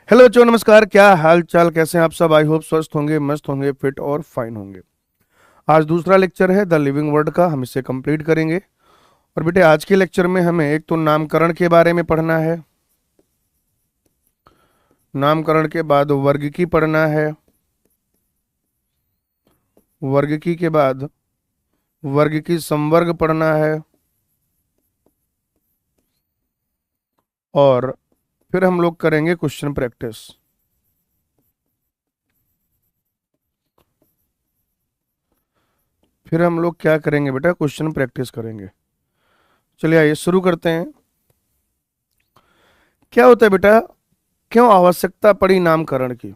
Hello बच्चों, नमस्कार। क्या हाल चाल, कैसे हैं आप सब? आई होप स्वस्थ होंगे, मस्त होंगे, फिट और फाइन होंगे। आज दूसरा लेक्चर है द लिविंग वर्ड का, हम इसे कंप्लीट करेंगे। और बेटे, आज के लेक्चर में हमें एक तो नामकरण के बारे में पढ़ना है, नामकरण के बाद वर्गिकी पढ़ना है, वर्गिकी के बाद वर्गिकी संवर्ग पढ़ना है, और फिर हम लोग करेंगे क्वेश्चन प्रैक्टिस। फिर हम लोग क्या करेंगे बेटा? क्वेश्चन प्रैक्टिस करेंगे। चलिए आइए शुरू करते हैं। क्या होता है बेटा, क्यों आवश्यकता पड़ी नामकरण की?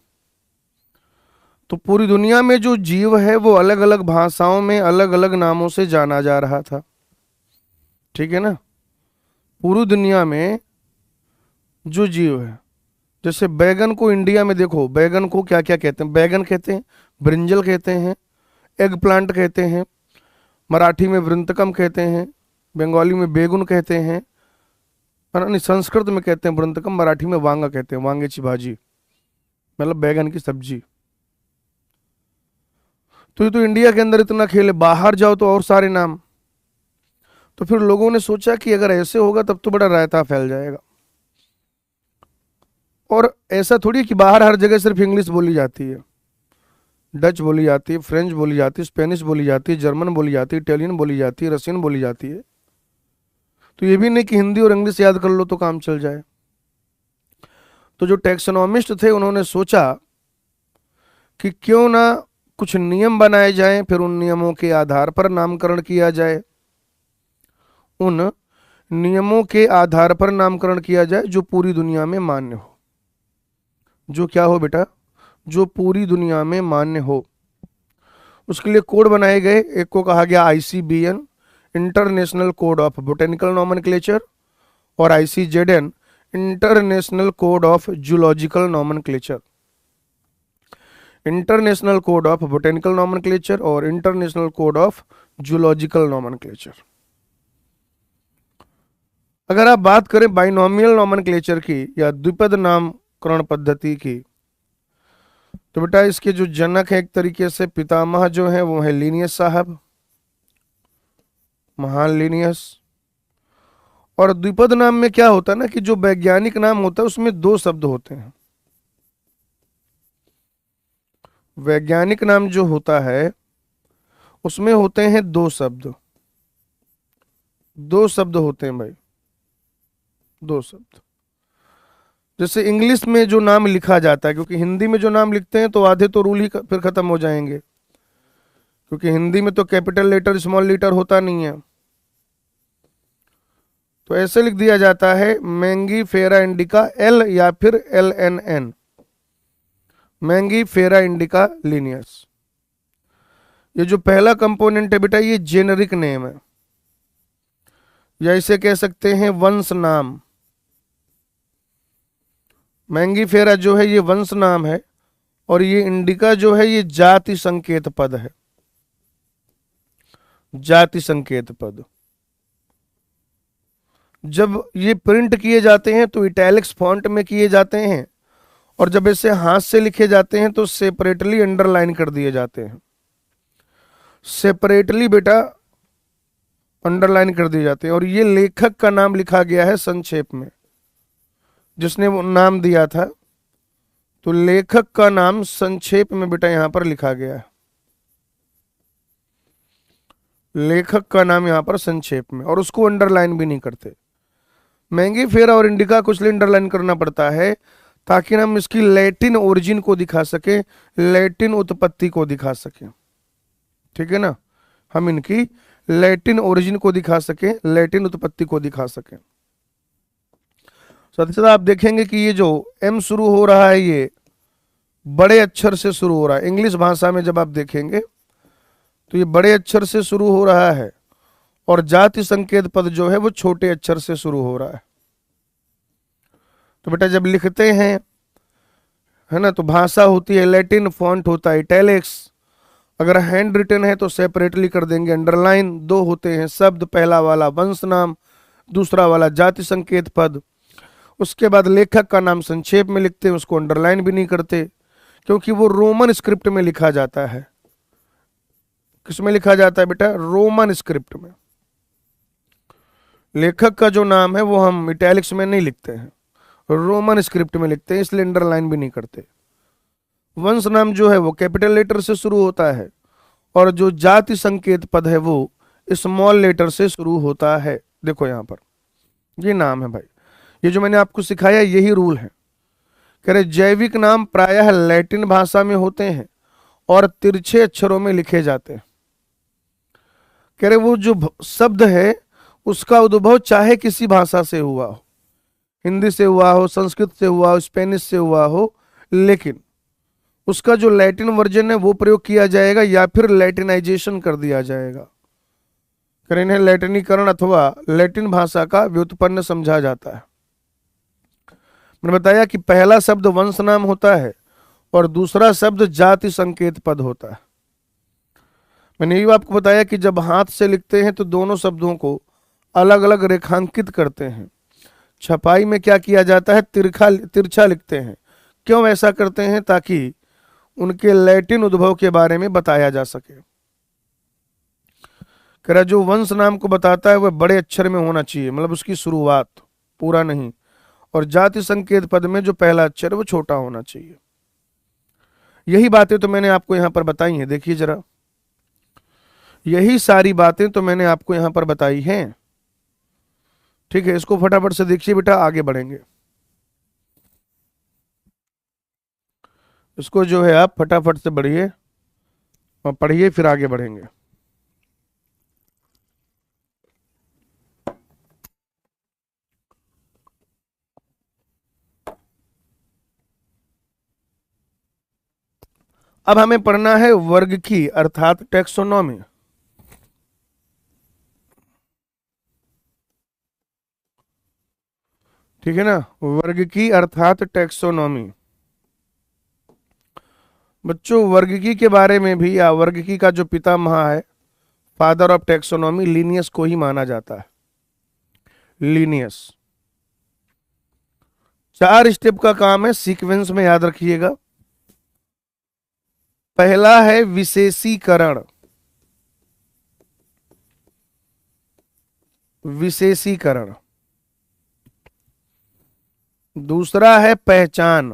तो पूरी दुनिया में जो जीव है वो अलग अलग भाषाओं में अलग अलग नामों से जाना जा रहा था। ठीक है ना? पूरी दुनिया में जो जीव है, जैसे बैगन को इंडिया में देखो, बैगन को क्या क्या कहते हैं? बैगन कहते हैं, ब्रिंजल कहते हैं, एग प्लांट कहते हैं, मराठी में वृंतकम कहते हैं, बंगाली में बेगुन कहते हैं, और नहीं, संस्कृत में कहते हैं वृंतकम, मराठी में वांगा कहते हैं, वांगे की भाजी, मतलब बैगन की सब्जी। तो ये तो इंडिया के अंदर इतना खेल है, बाहर जाओ तो और सारे नाम। तो फिर लोगों ने सोचा कि अगर ऐसे होगा तब तो बड़ा रायता फैल जाएगा। और ऐसा थोड़ी है कि बाहर हर जगह सिर्फ इंग्लिश बोली जाती है। डच बोली जाती है, फ्रेंच बोली जाती है, स्पेनिश बोली जाती है, जर्मन बोली जाती है, इटालियन बोली जाती है, रशियन बोली जाती है। तो ये भी नहीं कि हिंदी और इंग्लिश याद कर लो तो काम चल जाए। तो जो टैक्सोनॉमिस्ट थे उन्होंने सोचा कि क्यों ना कुछ नियम बनाए जाएं, फिर उन नियमों के आधार पर नामकरण किया जाए। उन नियमों के आधार पर नामकरण किया जाए जो पूरी दुनिया में मान्य हो। जो क्या हो बेटा? जो पूरी दुनिया में मान्य हो। उसके लिए कोड बनाए गए। एक को कहा गया ICBN, international code of botanical nomenclature, और ICZN, international code of zoological nomenclature. International code of botanical nomenclature और international code of zoological nomenclature. अगर आप बात करें बाइनोमियल नॉमेनक्लेचर की या द्विपद नामकरण पद्धति की, तो बेटा इसके जो जनक है, एक तरीके से पितामह जो है वो है लीनियस साहब, महान लीनियस। और द्विपद नाम में क्या होता है ना कि जो वैज्ञानिक नाम होता है उसमें दो शब्द होते हैं। वैज्ञानिक नाम जो होता है उसमें होते हैं दो शब्द। दो शब्द होते हैं भाई, दो शब्द। जैसे इंग्लिश में जो नाम लिखा जाता है, क्योंकि हिंदी में जो नाम लिखते हैं तो आधे तो रूल ही फिर खत्म हो जाएंगे, क्योंकि हिंदी में तो कैपिटल लेटर स्मॉल लेटर होता नहीं है। तो ऐसे लिख दिया जाता है मैंगी फेरा इंडिका एल या फिर LNN, मैंगी फेरा इंडिका लीनियस। ये जो पहला कंपोनेंट है बेटा ये जेनरिक नेम है, या इसे कह सकते हैं वंश नाम। मैंगी फेरा जो है ये वंश नाम है, और ये इंडिका जो है ये जाति संकेत पद है, जाति संकेत पद। जब ये प्रिंट किए जाते हैं तो इटैलिक्स फॉन्ट में किए जाते हैं, और जब ऐसे हाथ से लिखे जाते हैं तो सेपरेटली अंडरलाइन कर दिए जाते हैं। सेपरेटली बेटा अंडरलाइन कर दिए जाते हैं। और ये लेखक का नाम लिखा गया है संक्षेप में, जिसने वो नाम दिया था। तो लेखक का नाम संक्षेप में बेटा यहां पर लिखा गया है, लेखक का नाम यहां पर संक्षेप में, और उसको अंडरलाइन भी नहीं करते। मैंगी फेरा और इंडिका को इसलिए अंडरलाइन करना पड़ता है ताकि हम इसकी लैटिन ओरिजिन को दिखा सके, लैटिन उत्पत्ति को दिखा सके। ठीक है ना? हम इनकी लैटिन ओरिजिन को दिखा सके, लैटिन उत्पत्ति को दिखा सके। साथ ही साथ आप देखेंगे कि ये जो M शुरू हो रहा है ये बड़े अक्षर से शुरू हो रहा है। इंग्लिश भाषा में जब आप देखेंगे तो ये बड़े अक्षर से शुरू हो रहा है, और जाति संकेत पद जो है वो छोटे अक्षर से शुरू हो रहा है। तो बेटा जब लिखते हैं, है ना, तो भाषा होती है लैटिन, फॉन्ट होता है इटैलिक्स। अगर हैंड रिटन है तो सेपरेटली कर देंगे अंडरलाइन। दो होते हैं शब्द, पहला वाला वंश नाम, दूसरा वाला जाति संकेत पद। उसके बाद लेखक का नाम संक्षेप में लिखते हैं, उसको अंडरलाइन भी नहीं करते, क्योंकि वो रोमन स्क्रिप्ट में लिखा जाता है। किसमें लिखा जाता है बेटा? रोमन स्क्रिप्ट में। लेखक का जो नाम है वो हम इटैलिक्स में नहीं लिखते हैं, रोमन स्क्रिप्ट में लिखते हैं, इसलिए अंडरलाइन भी नहीं करते। वंश नाम जो है वो कैपिटल लेटर से शुरू होता है, और जो जाति संकेत पद है वो स्मॉल लेटर से शुरू होता है। देखो यहां पर ये नाम है भाई, ये जो मैंने आपको सिखाया यही रूल है। कह रहे जैविक नाम प्रायः लैटिन भाषा में होते हैं और तिरछे अक्षरों में लिखे जाते हैं। कह रहे वो जो शब्द है उसका उद्भव चाहे किसी भाषा से हुआ हो, हिंदी से हुआ हो, संस्कृत से हुआ हो, स्पेनिश से हुआ हो, लेकिन उसका जो लैटिन वर्जन है वो प्रयोग किया जाएगा या फिर लैटिनाइजेशन कर दिया जाएगा। करें इन्हें लैटिनीकरण अथवा लैटिन भाषा का व्युत्पन्न समझा जाता है। मैंने बताया कि पहला शब्द वंश नाम होता है और दूसरा शब्द जाति संकेत पद होता है। मैंने ये आपको बताया कि जब हाथ से लिखते हैं तो दोनों शब्दों को अलग अलग रेखांकित करते हैं। छपाई में क्या किया जाता है? तिरछा लिखते हैं। क्यों ऐसा करते हैं? ताकि उनके लैटिन उद्भव के बारे में बताया जा सके। कह रहा जो वंश नाम को बताता है वह बड़े अक्षर में होना चाहिए, मतलब उसकी शुरुआत, पूरा नहीं, और जाति संकेत पद में जो पहला अक्षर है वो छोटा होना चाहिए। यही बातें तो मैंने आपको यहां पर बताई हैं, देखिए जरा, यही सारी बातें तो मैंने आपको यहां पर बताई हैं। ठीक है, इसको फटाफट से देखिए बेटा, आगे बढ़ेंगे। इसको जो है आप फटाफट से बढ़िए और पढ़िए, फिर आगे बढ़ेंगे। अब हमें पढ़ना है वर्ग की अर्थात टैक्सोनॉमी। ठीक है ना, वर्ग की अर्थात टैक्सोनॉमी। बच्चों वर्गीकी के बारे में भी, या वर्गीकी का जो पितामह है, फादर ऑफ टैक्सोनॉमी, लीनियस को ही माना जाता है। लीनियस 4 स्टेप का काम है, सीक्वेंस में याद रखिएगा। पहला है विशेषीकरण। विशेषीकरण। दूसरा है पहचान।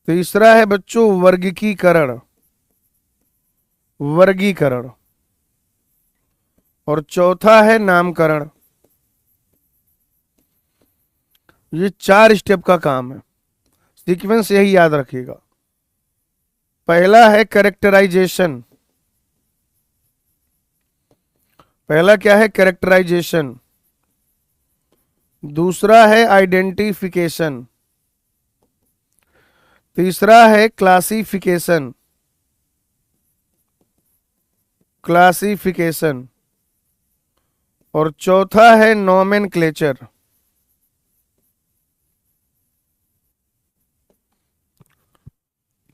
तीसरा है बच्चों वर्गीकरण, वर्गीकरण। और चौथा है नामकरण। ये 4 स्टेप का काम है, सीक्वेंस यही याद रखिएगा। पहला है कैरेक्टराइजेशन। पहला क्या है? कैरेक्टराइजेशन। दूसरा है आइडेंटिफिकेशन। तीसरा है क्लासिफिकेशन। क्लासिफिकेशन। और चौथा है नोमेनक्लेचर।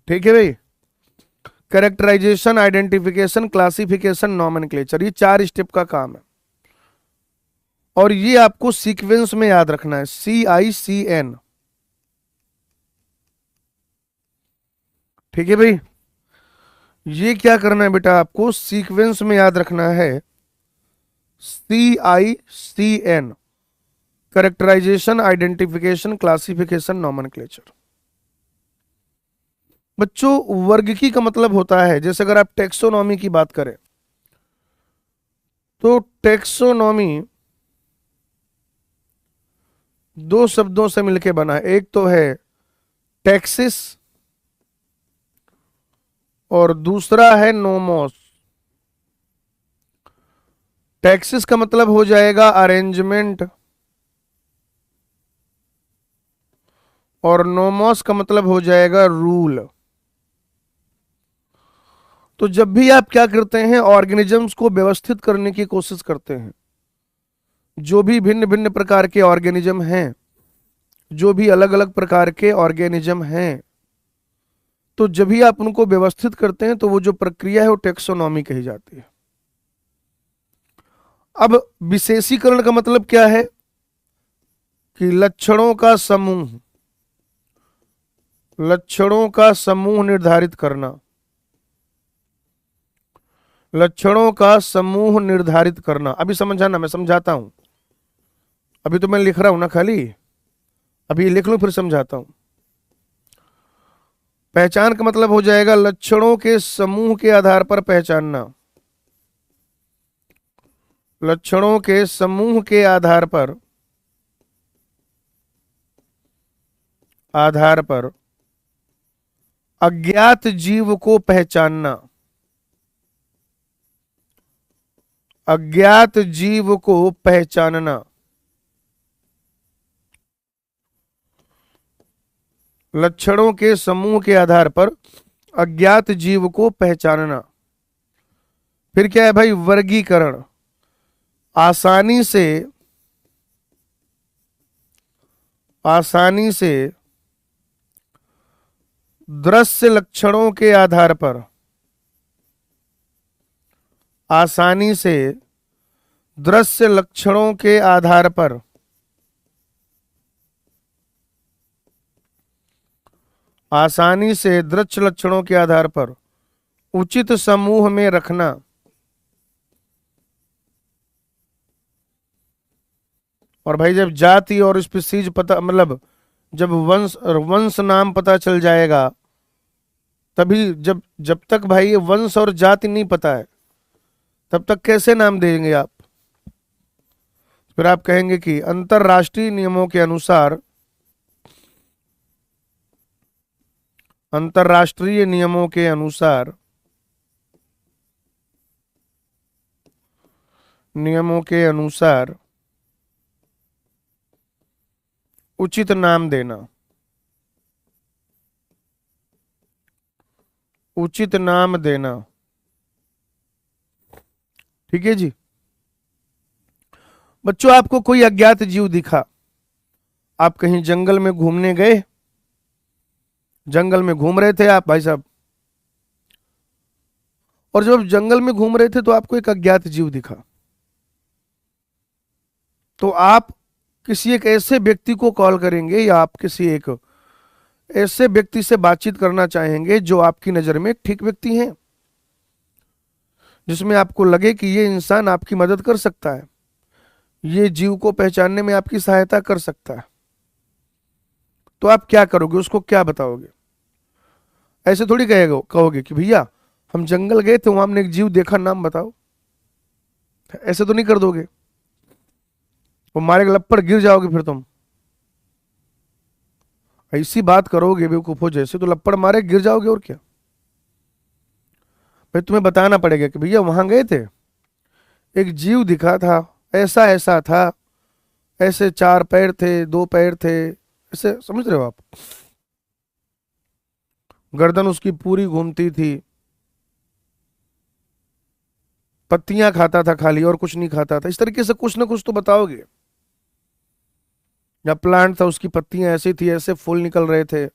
ठीक है भाई, कैरेक्टराइजेशन, आइडेंटिफिकेशन, क्लासिफिकेशन, नोमेनक्लेचर, ये 4 स्टेप का काम है। और ये आपको सीक्वेंस में याद रखना है, CICN। ठीक है भाई, ये क्या करना है बेटा? आपको सीक्वेंस में याद रखना है, CICN, characterisation, identification, classification, nomenclature. बच्चों वर्गीकी का मतलब होता है, जैसे अगर आप टैक्सोनॉमी की बात करें तो टैक्सोनॉमी 2 शब्दों से मिलकर बना है। एक तो है टैक्सिस और दूसरा है नोमोस। टैक्सिस का मतलब हो जाएगा अरेंजमेंट, और नोमोस का मतलब हो जाएगा रूल। तो जब भी आप क्या करते हैं, ऑर्गेनिजम्स को व्यवस्थित करने की कोशिश करते हैं, जो भी भिन्न भिन्न प्रकार के ऑर्गेनिज्म हैं, जो भी अलग अलग प्रकार के ऑर्गेनिज्म हैं, तो जब भी आप उनको व्यवस्थित करते हैं तो वो जो प्रक्रिया है वो टैक्सोनॉमी कही जाती है। अब विशेषीकरण का मतलब क्या है? कि लक्षणों का समूह निर्धारित करना, लक्षणों का समूह निर्धारित करना। अभी समझाना, मैं समझाता हूं। अभी तो मैं लिख रहा हूं ना खाली, अभी लिख लूं फिर समझाता हूं। पहचान का मतलब हो जाएगा लक्षणों के समूह के आधार पर पहचानना, लक्षणों के समूह के आधार पर अज्ञात जीव को पहचानना, अज्ञात जीव को पहचानना। लक्षणों के समूह के आधार पर अज्ञात जीव को पहचानना। फिर क्या है भाई, वर्गीकरण। आसानी से दृश्य लक्षणों के आधार पर, आसानी से दृश्य लक्षणों के आधार पर आसानी से दृश्य लक्षणों के आधार पर उचित समूह में रखना। और भाई जब जाति और स्पीसीज पता, मतलब जब वंश नाम पता चल जाएगा तभी, जब तक भाई ये वंश और जाति नहीं पता है तब तक कैसे नाम देंगे आप। फिर आप कहेंगे कि अंतरराष्ट्रीय नियमों के अनुसार, अंतरराष्ट्रीय नियमों के अनुसार, नियमों के अनुसार उचित नाम देना, उचित नाम देना। ठीक है जी। बच्चों आपको कोई अज्ञात जीव दिखा, आप कहीं जंगल में घूमने गए, जंगल में घूम रहे थे आप भाई साहब, और जब जंगल में घूम रहे थे तो आपको एक अज्ञात जीव दिखा, तो आप किसी एक ऐसे व्यक्ति को कॉल करेंगे या आप किसी एक ऐसे व्यक्ति से बातचीत करना चाहेंगे जो आपकी नजर में ठीक व्यक्ति हैं, जिसमें आपको लगे कि ये इंसान आपकी मदद कर सकता है, ये जीव को पहचानने में आपकी सहायता कर सकता है। तो आप क्या करोगे, उसको क्या बताओगे? ऐसे थोड़ी कहोगे कि भैया हम जंगल गए थे, वहां हमने एक जीव देखा, नाम बताओ। ऐसे तो नहीं कर दोगे, वो मारे लपड़ गिर जाओगे फिर तुम। ऐसी बात करोगे बेवकूफो जैसे तो लपड़ मारे गिर जाओगे, और क्या। भाई तुम्हें बताना पड़ेगा कि भैया वहां गए थे, एक जीव दिखा था, ऐसा ऐसा था, ऐसे 4 पैर थे, 2 पैर थे, ऐसे समझ रहे हो आप। गर्दन उसकी पूरी घूमती थी, पत्तियां खाता था खाली और कुछ नहीं खाता था। इस तरीके से कुछ ना कुछ तो बताओगे। या प्लांट था, उसकी पत्तियां ऐसी थी, ऐसे फूल निकल रहे थे,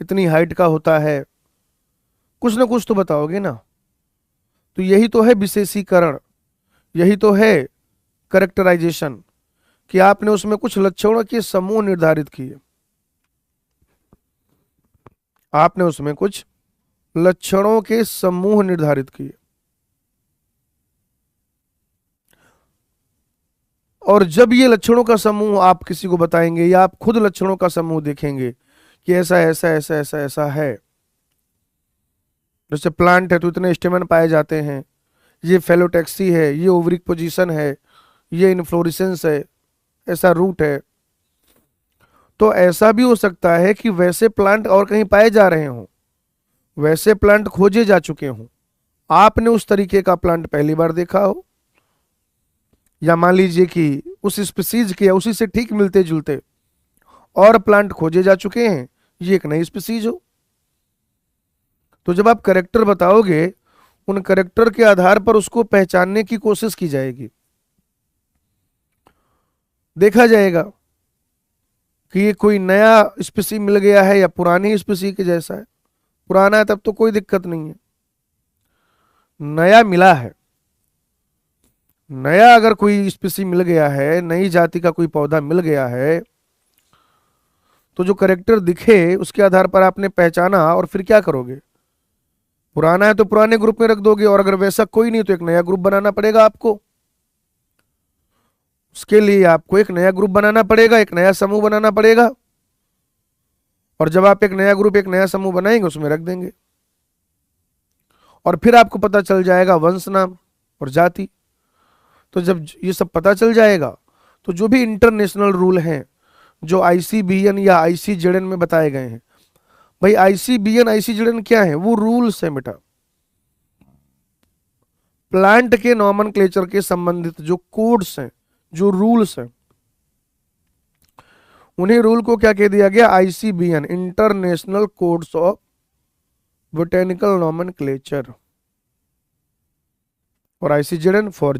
इतनी हाइट का होता है, कुछ ना कुछ तो बताओगे ना। तो यही तो है विशेषीकरण, यही तो है करेक्टराइजेशन, कि आपने उसमें कुछ लक्षणों के समूह निर्धारित किए, आपने उसमें कुछ लक्षणों के समूह निर्धारित किए। और जब ये लक्षणों का समूह आप किसी को बताएंगे या आप खुद लक्षणों का समूह देखेंगे कि ऐसा ऐसा ऐसा ऐसा ऐसा है, जैसे प्लांट है तो इतने स्टेमन पाए जाते हैं, ये फेलोटैक्सी है, ये ओवरिक पोजीशन है, ये इन्फ्लोरेसेंस है, ऐसा रूट है। तो ऐसा भी हो सकता है कि वैसे प्लांट और कहीं पाए जा रहे हों, वैसे प्लांट खोजे जा चुके हों, आपने उस तरीके का प्लांट पहली बार देखा हो, या मान लीजिए कि उस स्पीसीज के या उसी से ठीक मिलते जुलते और प्लांट खोजे जा चुके हैं, ये एक नई स्पीसीज हो। तो जब आप करेक्टर बताओगे, उन करेक्टर के आधार पर उसको पहचानने की कोशिश की जाएगी, देखा जाएगा कि ये कोई नया स्पीसी मिल गया है या पुरानी स्पीसी के जैसा है। पुराना है तब तो कोई दिक्कत नहीं है, नया मिला है, नया अगर कोई स्पीसी मिल गया है, नई जाति का कोई पौधा मिल गया है, तो जो करेक्टर दिखे उसके आधार पर आपने पहचाना, और फिर क्या करोगे? पुराना है तो पुराने ग्रुप में रख दोगे, और अगर वैसा कोई नहीं तो एक नया ग्रुप बनाना पड़ेगा आपको। उसके लिए आपको एक नया ग्रुप बनाना पड़ेगा, एक नया समूह बनाना पड़ेगा, और जब आप एक नया ग्रुप, एक नया समूह बनाएंगे उसमें रख देंगे, और फिर आपको पता चल जाएगा वंश, नाम और जाति। तो जब ये सब पता चल जाएगा तो जो भी इंटरनेशनल रूल हैं, जो आईसीबीएन या आईसीजेडएन में बताए गए हैं, भाई आईसीबीएन आईसीजेडएन क्या है? वो रूल्स है बेटा। प्लांट के नॉमेनक्लेचर के संबंधित जो कोड्स हैं, जो रूल्स हैं, उन्हीं रूल को क्या कह दिया गया? ICBN, international codes of botanical nomenclature, और ICZN for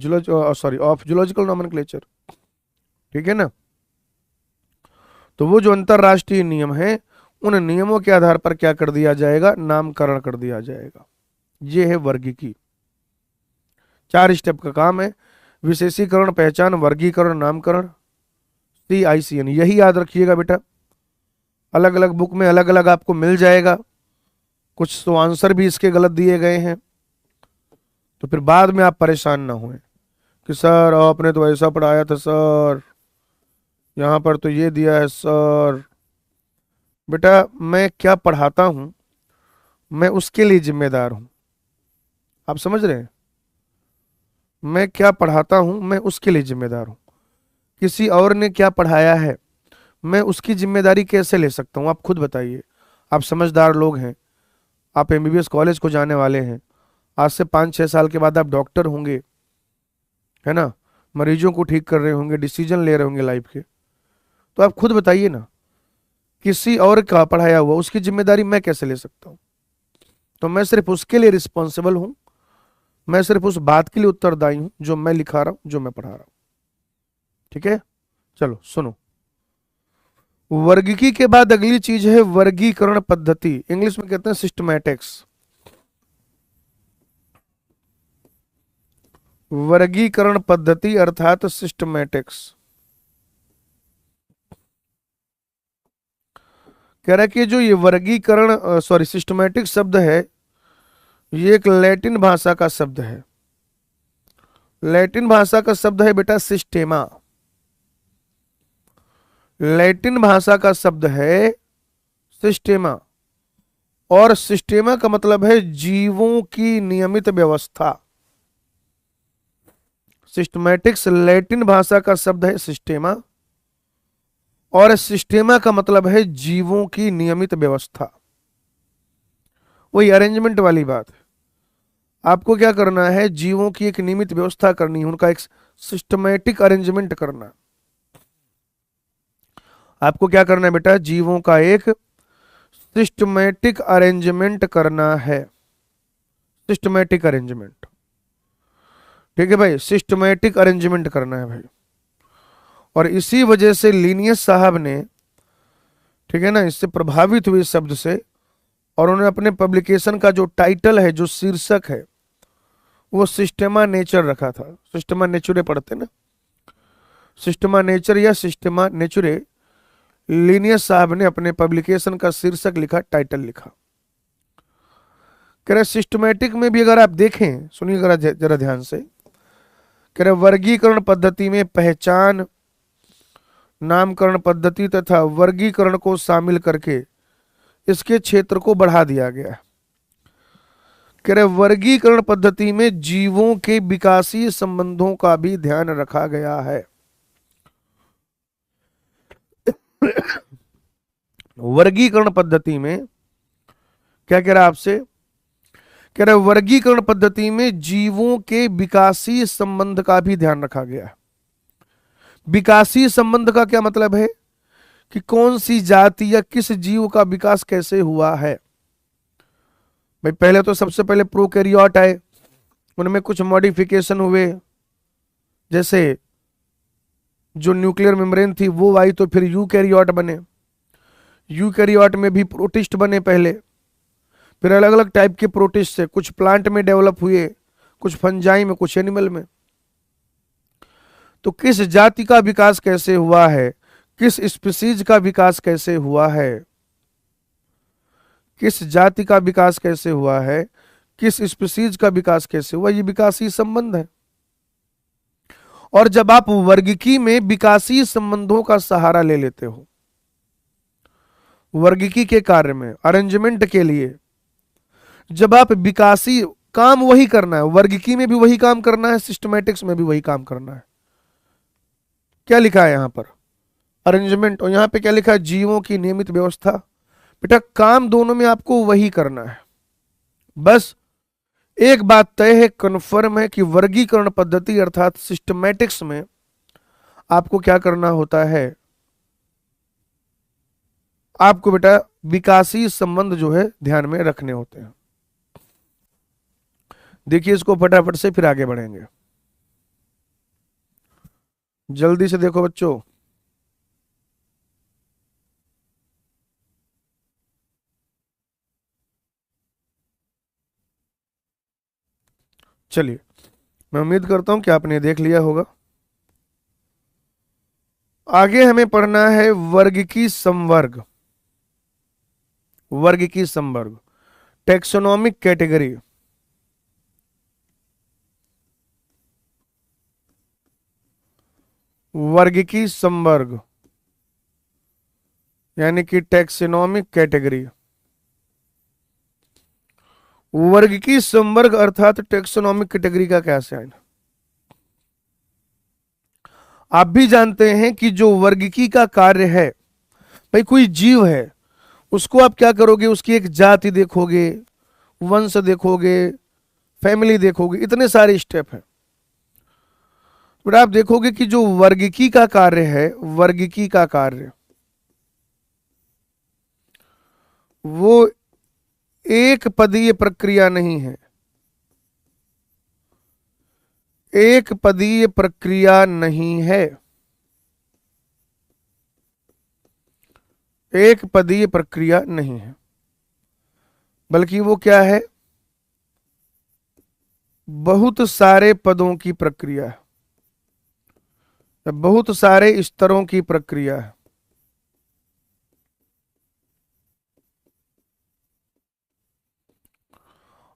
of zoological nomenclature. ठीक है ना? तो वो जो अंतरराष्ट्रीय नियम है, उन नियमों के आधार पर क्या कर दिया जाएगा? नामकरण कर दिया जाएगा। ये है वर्गीकी। 4 स्टेप का काम है: विशेषीकरण, पहचान, वर्गीकरण, नामकरण, CICN। यही याद रखिएगा बेटा। अलग अलग बुक में अलग अलग आपको मिल जाएगा, कुछ तो आंसर भी इसके गलत दिए गए हैं, तो फिर बाद में आप परेशान ना हुए कि सर आपने तो ऐसा पढ़ाया था सर, यहाँ पर तो ये दिया है सर। बेटा मैं क्या पढ़ाता हूँ, मैं उसके लिए जिम्मेदार हूँ। आप समझ रहे हैं? मैं क्या पढ़ाता हूँ, मैं उसके लिए जिम्मेदार हूँ। किसी और ने क्या पढ़ाया है, मैं उसकी जिम्मेदारी कैसे ले सकता हूँ? आप खुद बताइए। आप समझदार लोग हैं, आप MBBS कॉलेज को जाने वाले हैं, आज से 5-6 साल के बाद आप डॉक्टर होंगे, है ना? मरीजों को ठीक कर रहे होंगे, डिसीजन ले रहे होंगे लाइफ के। तो आप खुद बताइए ना, किसी और का पढ़ाया हुआ उसकी जिम्मेदारी मैं कैसे ले सकता हूँ? तो मैं सिर्फ उसके लिए रिस्पॉन्सिबल हूँ, मैं सिर्फ उस बात के लिए उत्तरदायी हूँ जो मैं लिखा रहा हूँ, जो मैं पढ़ा रहा हूँ। ठीक है? चलो सुनो। वर्गीकी के बाद अगली चीज है वर्गीकरण पद्धति। इंग्लिश में कहते हैं सिस्टमैटिक्स। वर्गीकरण पद्धति अर्थात सिस्टमैटिक्स। कह रहा है कि जो ये वर्गीकरण सिस्टमैटिक शब्द है, ये एक लैटिन भाषा का शब्द है। लैटिन भाषा का शब्द है बेटा सिस्टेमा। लैटिन भाषा का शब्द है सिस्टेमा, और सिस्टेमा का मतलब है जीवों की नियमित व्यवस्था। सिस्टमैटिक्स लैटिन भाषा का शब्द है सिस्टेमा, और सिस्टेमा का मतलब है जीवों की नियमित व्यवस्था। वही अरेंजमेंट वाली बात है। आपको क्या करना है? जीवों की एक नियमित व्यवस्था करनी है, उनका एक सिस्टमैटिक अरेंजमेंट करना। आपको क्या करना है बेटा? जीवों का एक सिस्टमैटिक अरेंजमेंट करना है। सिस्टमैटिक अरेंजमेंट, ठीक है भाई, सिस्टमैटिक अरेंजमेंट करना है भाई। और इसी वजह से लिनियस साहब ने, ठीक है ना, इससे प्रभावित हुए शब्द से, और उन्होंने अपने पब्लिकेशन का जो टाइटल है, जो शीर्षक है, वो सिस्टेमा नेचर रखा था। सिस्टेमा नेचुरे पढ़ते ना, सिस्टेमा नेचर या सिस्टेमा नेचुरे। लिनियस साहब ने अपने पब्लिकेशन का शीर्षक लिखा, टाइटल लिखा। कह रहे सिस्टमैटिक में भी अगर आप देखें, सुनिए जरा ध्यान से, कह रहे वर्गीकरण पद्धति में पहचान, नामकरण पद्धति तथा वर्गीकरण को शामिल करके इसके क्षेत्र को बढ़ा दिया गया। कह रहे वर्गीकरण पद्धति में जीवों के विकासीय संबंधों का भी ध्यान रखा गया है। वर्गीकरण पद्धति में क्या कह रहा है आपसे? कह रहे वर्गीकरण पद्धति में जीवों के विकासीय संबंध का भी ध्यान रखा गया है। विकासीय संबंध का क्या मतलब है? कि कौन सी जाति या किस जीव का विकास कैसे हुआ है। भाई पहले तो सबसे पहले प्रोकैरियोट आए, उनमें कुछ मॉडिफिकेशन हुए, जैसे जो न्यूक्लियर मेम्ब्रेन थी वो आई, तो फिर यूकैरियोट बने। यूकैरियोट में भी प्रोटिस्ट बने पहले, फिर अलग अलग टाइप के प्रोटिस्ट से कुछ प्लांट में डेवलप हुए, कुछ फंजाई में, कुछ एनिमल में। तो किस जाति का विकास कैसे हुआ है, किस स्पीसीज का विकास कैसे हुआ है, किस जाति का विकास कैसे हुआ है, किस स्पीसीज का विकास कैसे हुआ, ये विकासीय संबंध है। और जब आप वर्गीकी में विकासीय संबंधों का सहारा ले लेते हो, वर्गीकी के कार्य में अरेंजमेंट के लिए, जब आप विकासीय काम वही करना है, वर्गीकी में भी वही काम करना है, सिस्टमैटिक्स में भी वही काम करना है। क्या लिखा है यहां पर, अरेंजमेंट, और यहां पे क्या लिखा है, जीवों की नियमित व्यवस्था। बेटा काम दोनों में आपको वही करना है। बस एक बात तय है, कन्फर्म है कि वर्गीकरण पद्धति अर्थात सिस्टमैटिक्स में आपको क्या करना होता है, आपको बेटा विकासीय संबंध जो है ध्यान में रखने होते हैं। देखिए इसको फटाफट से, फिर आगे बढ़ेंगे। जल्दी से देखो बच्चों, चलिए मैं उम्मीद करता हूं कि आपने देख लिया होगा। आगे हमें पढ़ना है वर्ग की संवर्ग, वर्ग की संवर्ग, टेक्सोनोमिक कैटेगरी। वर्ग की संवर्ग यानी कि टैक्सोनॉमिक कैटेगरी। वर्ग की संवर्ग अर्थात टैक्सोनॉमिक कैटेगरी का क्या साइन। आप भी जानते हैं कि जो वर्गीकी का कार्य है, भाई कोई जीव है, उसको आप क्या करोगे, उसकी एक जाति देखोगे, वंश देखोगे, फैमिली देखोगे, इतने सारे स्टेप हैं। फिर आप देखोगे कि जो वर्गीकी का कार्य है, वर्गीकी का कार्य वो एक पदीय प्रक्रिया नहीं है, एक पदीय प्रक्रिया नहीं है, एक पदीय प्रक्रिया नहीं है, बल्कि वो क्या है, बहुत सारे पदों की प्रक्रिया है, बहुत सारे स्तरों की प्रक्रिया है।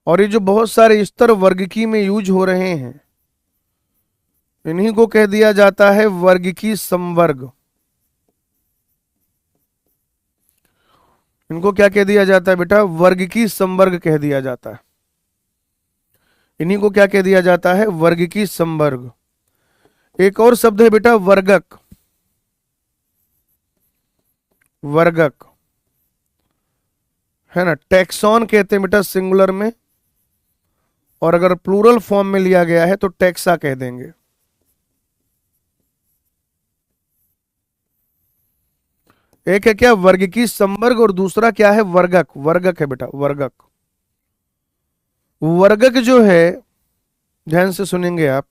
और ये जो बहुत सारे स्तर वर्गीकी में यूज हो रहे हैं, इन्हीं को कह दिया जाता है वर्गीकी संवर्ग। इनको क्या कह दिया जाता है बेटा, वर्गीकी संवर्ग कह दिया जाता है। इन्हीं को क्या कह दिया जाता है, वर्गीकी संवर्ग। एक और शब्द है बेटा वर्गक, वर्गक है ना, टैक्सॉन कहते हैं बेटा सिंगुलर में, और अगर प्लूरल फॉर्म में लिया गया है तो टैक्सा कह देंगे। एक है क्या, वर्गीकी संवर्ग, और दूसरा क्या है, वर्गक। वर्गक है बेटा, वर्गक। वर्गक जो है, ध्यान से सुनेंगे आप,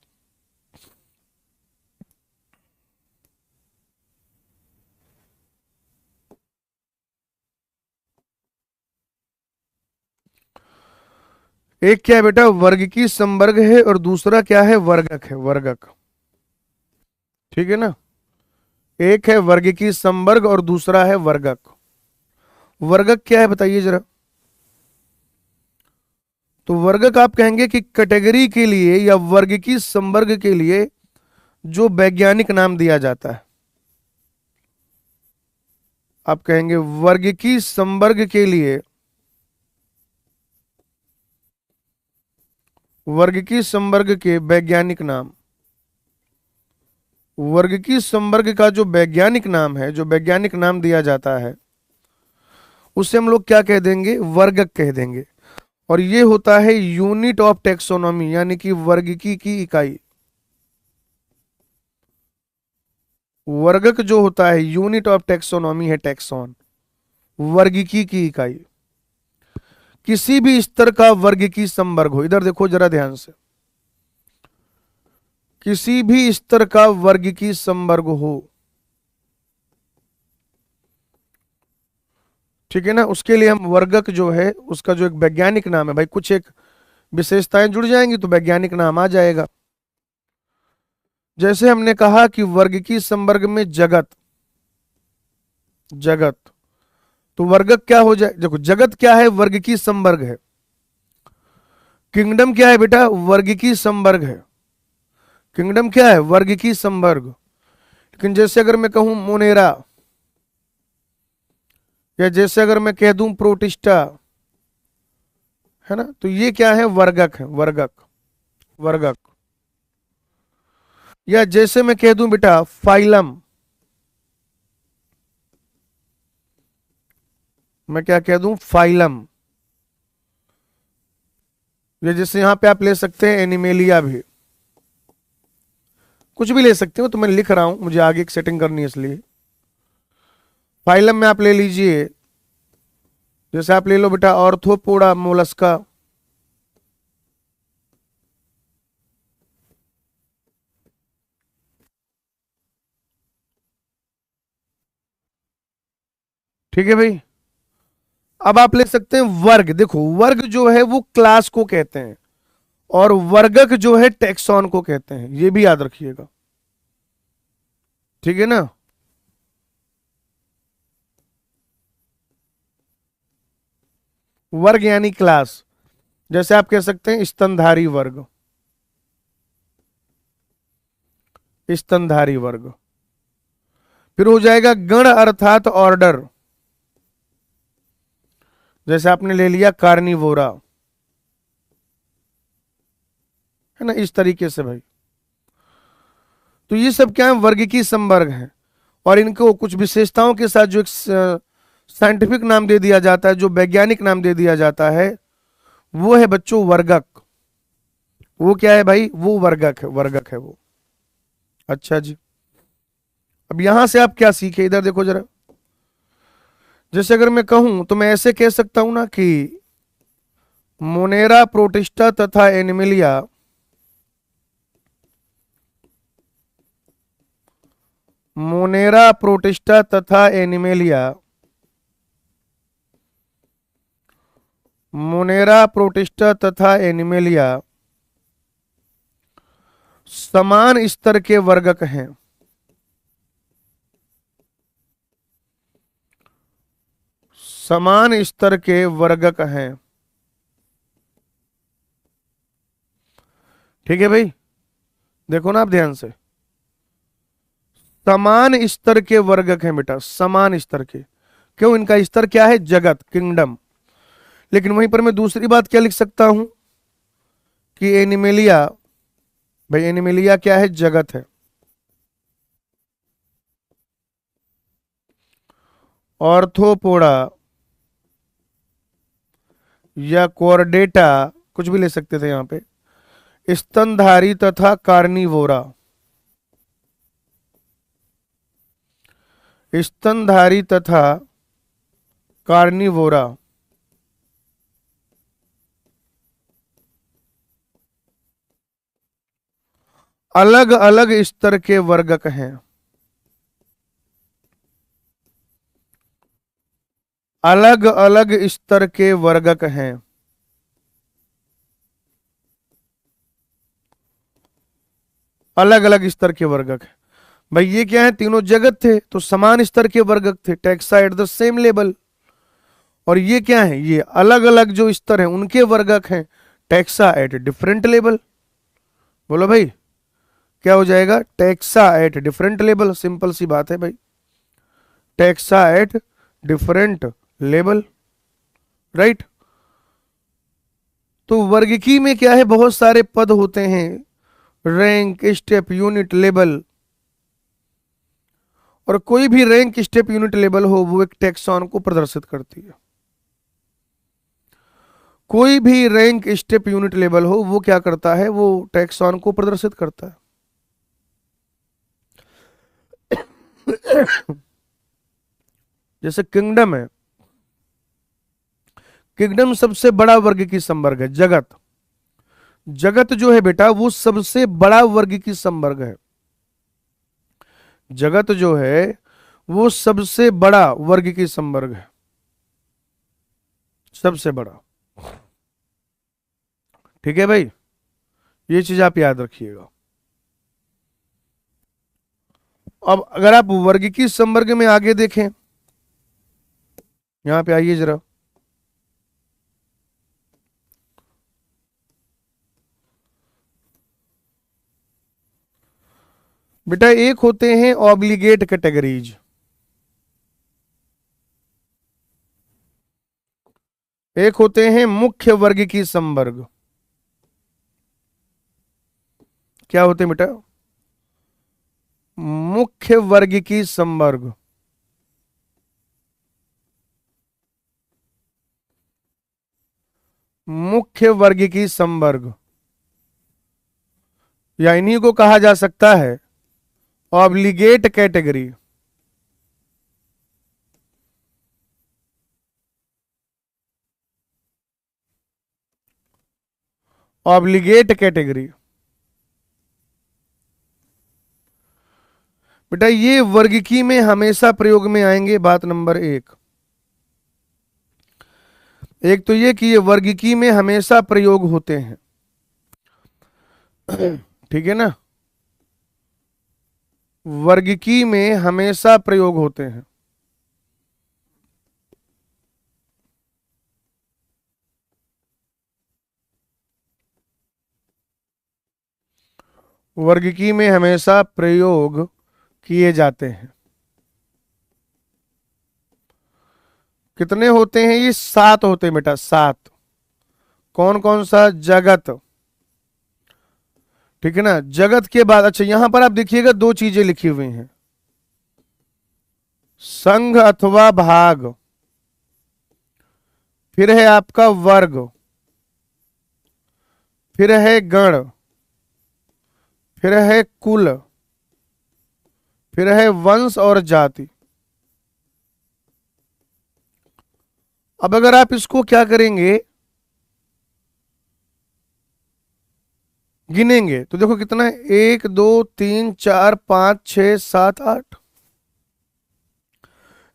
एक क्या है बेटा, वर्गीकी संवर्ग है, और दूसरा क्या है, वर्गक है, वर्गक। ठीक है ना, एक है वर्गीकी संवर्ग और दूसरा है वर्गक। वर्गक क्या है बताइए जरा। तो वर्गक आप कहेंगे कि कैटेगरी के लिए या वर्गीकी संवर्ग के लिए जो वैज्ञानिक नाम दिया जाता है, आप कहेंगे वर्गीकी संवर्ग के लिए, वर्गीकी संवर्ग के वैज्ञानिक नाम, वर्गीकी संवर्ग का जो वैज्ञानिक नाम है, जो वैज्ञानिक नाम दिया जाता है, उसे हम लोग क्या कह देंगे, वर्गक कह देंगे। और ये होता है यूनिट ऑफ टेक्सोनॉमी, यानी कि वर्गीकी की इकाई। वर्गक जो होता है यूनिट ऑफ टेक्सोनॉमी है, टैक्सॉन, वर्गीकी की इकाई। किसी भी स्तर का वर्गीकी संवर्ग हो, इधर देखो जरा ध्यान से, किसी भी स्तर का वर्गीकी संवर्ग हो, ठीक है ना, उसके लिए हम वर्गक जो है उसका जो एक वैज्ञानिक नाम है, भाई कुछ एक विशेषताएं जुड़ जाएंगी तो वैज्ञानिक नाम आ जाएगा। जैसे हमने कहा कि वर्गीकी संवर्ग में जगत, जगत। तो वर्गक क्या हो जाए, देखो जगत क्या है, वर्ग की समवर्ग है। किंगडम क्या है बेटा, वर्ग की समवर्ग है। किंगडम क्या है, वर्ग की समवर्ग। लेकिन जैसे अगर मैं कहूं मोनेरा, या जैसे अगर मैं कह दूं प्रोटिस्टा, है ना, तो ये क्या है, वर्गक है, वर्गक, वर्गक। या जैसे मैं कह दूं बेटा फाइलम, मैं क्या कह दूं, फाइलम। या जैसे यहां पे आप ले सकते हैं एनिमेलिया भी, कुछ भी ले सकते हो, तो मैं लिख रहा हूं, मुझे आगे एक सेटिंग करनी है इसलिए। फाइलम में आप ले लीजिए, जैसे आप ले लो बेटा ऑर्थोपोडा मोलस्का, ठीक है भाई। अब आप ले सकते हैं वर्ग, देखो वर्ग जो है वो क्लास को कहते हैं, और वर्गक जो है टेक्सॉन को कहते हैं, ये भी याद रखिएगा, ठीक है ना। वर्ग यानी क्लास, जैसे आप कह सकते हैं स्तनधारी वर्ग, स्तनधारी वर्ग। फिर हो जाएगा गण अर्थात ऑर्डर, जैसे आपने ले लिया कार्निवोरा, है ना, इस तरीके से भाई। तो ये सब क्या है, वर्ग की संवर्ग है, और इनको कुछ विशेषताओं के साथ जो एक साइंटिफिक नाम दे दिया जाता है, जो वैज्ञानिक नाम दे दिया जाता है, वो है बच्चों वर्गक। वो क्या है भाई, वो वर्गक है, वर्गक है वो। अच्छा जी, अब यहां से आप क्या सीखे, इधर देखो जरा। जैसे अगर मैं कहूं तो मैं ऐसे कह सकता हूं ना कि मोनेरा प्रोटिस्टा तथा एनिमिलिया मोनेरा प्रोटिस्टा तथा एनिमेलिया मोनेरा प्रोटिस्टा तथा एनिमेलिया समान स्तर के वर्गक हैं। समान स्तर के वर्गक हैं, ठीक है भाई। देखो ना आप ध्यान से, समान स्तर के वर्गक हैं बेटा, समान स्तर के। क्यों, इनका स्तर क्या है, जगत, किंगडम। लेकिन वहीं पर मैं दूसरी बात क्या लिख सकता हूं कि एनिमेलिया, भाई एनिमेलिया क्या है, जगत है। ऑर्थोपोडा या कोर्डेटा, कुछ भी ले सकते थे यहां पे, स्तनधारी तथा कार्निवोरा, स्तनधारी तथा कार्निवोरा अलग अलग स्तर के वर्गक हैं। अलग अलग स्तर के वर्गक हैं। अलग अलग स्तर के वर्गक हैं भाई। ये क्या है, तीनों जगत थे तो समान स्तर के वर्गक थे, taxa at the same level. और ये क्या है, ये अलग अलग जो स्तर हैं उनके वर्गक हैं, टेक्सा एट डिफरेंट लेवल। बोलो भाई, क्या हो जाएगा, taxa at different level. Simple सी बात है भाई, taxa at different level, right. तो वर्गीकी में क्या है, बहुत सारे पद होते हैं, रैंक, स्टेप, यूनिट, लेवल। और कोई भी रैंक, स्टेप, यूनिट, लेवल हो वो एक टैक्सॉन को प्रदर्शित करती है। कोई भी रैंक, स्टेप, यूनिट, लेवल हो वो क्या करता है, वो टैक्सॉन को प्रदर्शित करता है। जैसे किंगडम है, किंगडम सबसे बड़ा वर्ग की संवर्ग है। जगत, जगत जो है बेटा वो सबसे बड़ा वर्ग की संवर्ग है। जगत जो है वो सबसे बड़ा वर्ग की संवर्ग है, सबसे बड़ा, ठीक है भाई। ये चीज आप याद रखिएगा। अब अगर आप वर्ग की संवर्ग में आगे देखें यहां पे आइए जरा। बेटा एक होते हैं ऑब्लिगेट कैटेगरीज, एक होते हैं मुख्य वर्ग की संवर्ग। क्या होते हैं बेटा? मुख्य वर्ग की संवर्ग। मुख्य वर्ग की संवर्ग, या इन्हीं को कहा जा सकता है ऑब्लिगेट कैटेगरी। Obligate category. बेटा ये वर्गीकी में हमेशा प्रयोग में आएंगे, बात नंबर एक। एक तो ये कि ये वर्गीकी में हमेशा प्रयोग होते हैं, ठीक है ना, वर्गीकी में हमेशा प्रयोग होते हैं। वर्गीकी में हमेशा प्रयोग किए जाते हैं। कितने होते हैं? ये 7 होते हैं बेटा, 7। कौन कौन सा? जगत, ठीक है ना। जगत के बाद अच्छा यहां पर आप देखिएगा दो चीजें लिखी हुई हैं, संघ अथवा भाग, फिर है आपका वर्ग, फिर है गण, फिर है कुल, फिर है वंश और जाति। अब अगर आप इसको क्या करेंगे, गिनेंगे तो देखो कितना है, 1 2 3 4 5 6 7 8।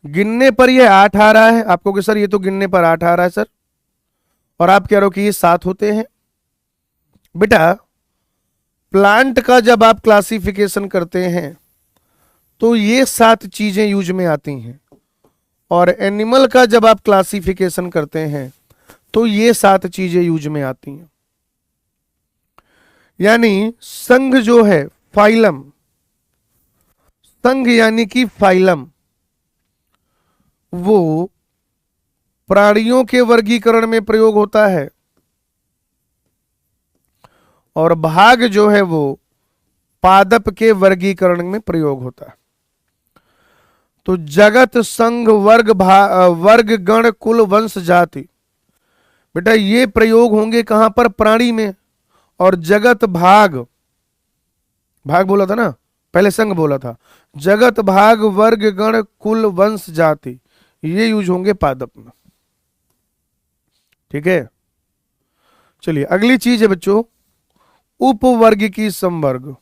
गिनने पर ये 8 आ रहा है आपको कि सर ये तो गिनने पर 8 आ रहा है सर, और आप कह रहे हो कि ये 7 होते हैं। बेटा प्लांट का जब आप क्लासिफिकेशन करते हैं तो ये 7 चीजें यूज में आती हैं, और एनिमल का जब आप क्लासिफिकेशन करते हैं तो ये 7 चीजें यूज में आती हैं। यानी संघ जो है, फाइलम, संघ यानी कि फाइलम, वो प्राणियों के वर्गीकरण में प्रयोग होता है, और भाग जो है वो पादप के वर्गीकरण में प्रयोग होता है। तो जगत, संघ, वर्ग, गण, कुल, वंश, जाति, बेटा ये प्रयोग होंगे कहां पर? प्राणी में। और जगत, भाग, भाग बोला था ना, पहले संघ बोला था, जगत, भाग, वर्ग, गण, कुल, वंश, जाति, ये यूज होंगे पादप में। ठीक है, चलिए अगली चीज है बच्चों, उपवर्ग की संवर्ग।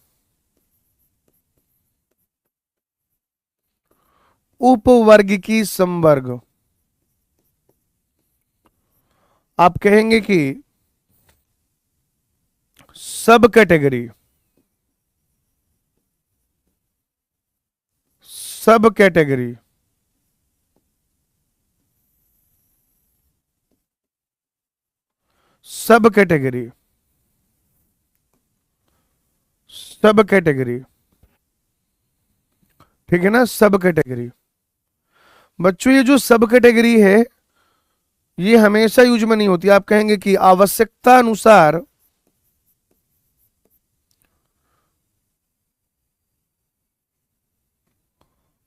उपवर्ग की संवर्ग, आप कहेंगे कि सब कैटेगरी, सब कैटेगरी, सब कैटेगरी, सब कैटेगरी, ठीक है ना, सब कैटेगरी। बच्चों ये जो सब कैटेगरी है ये हमेशा यूज में नहीं होती। आप कहेंगे कि आवश्यकता अनुसार,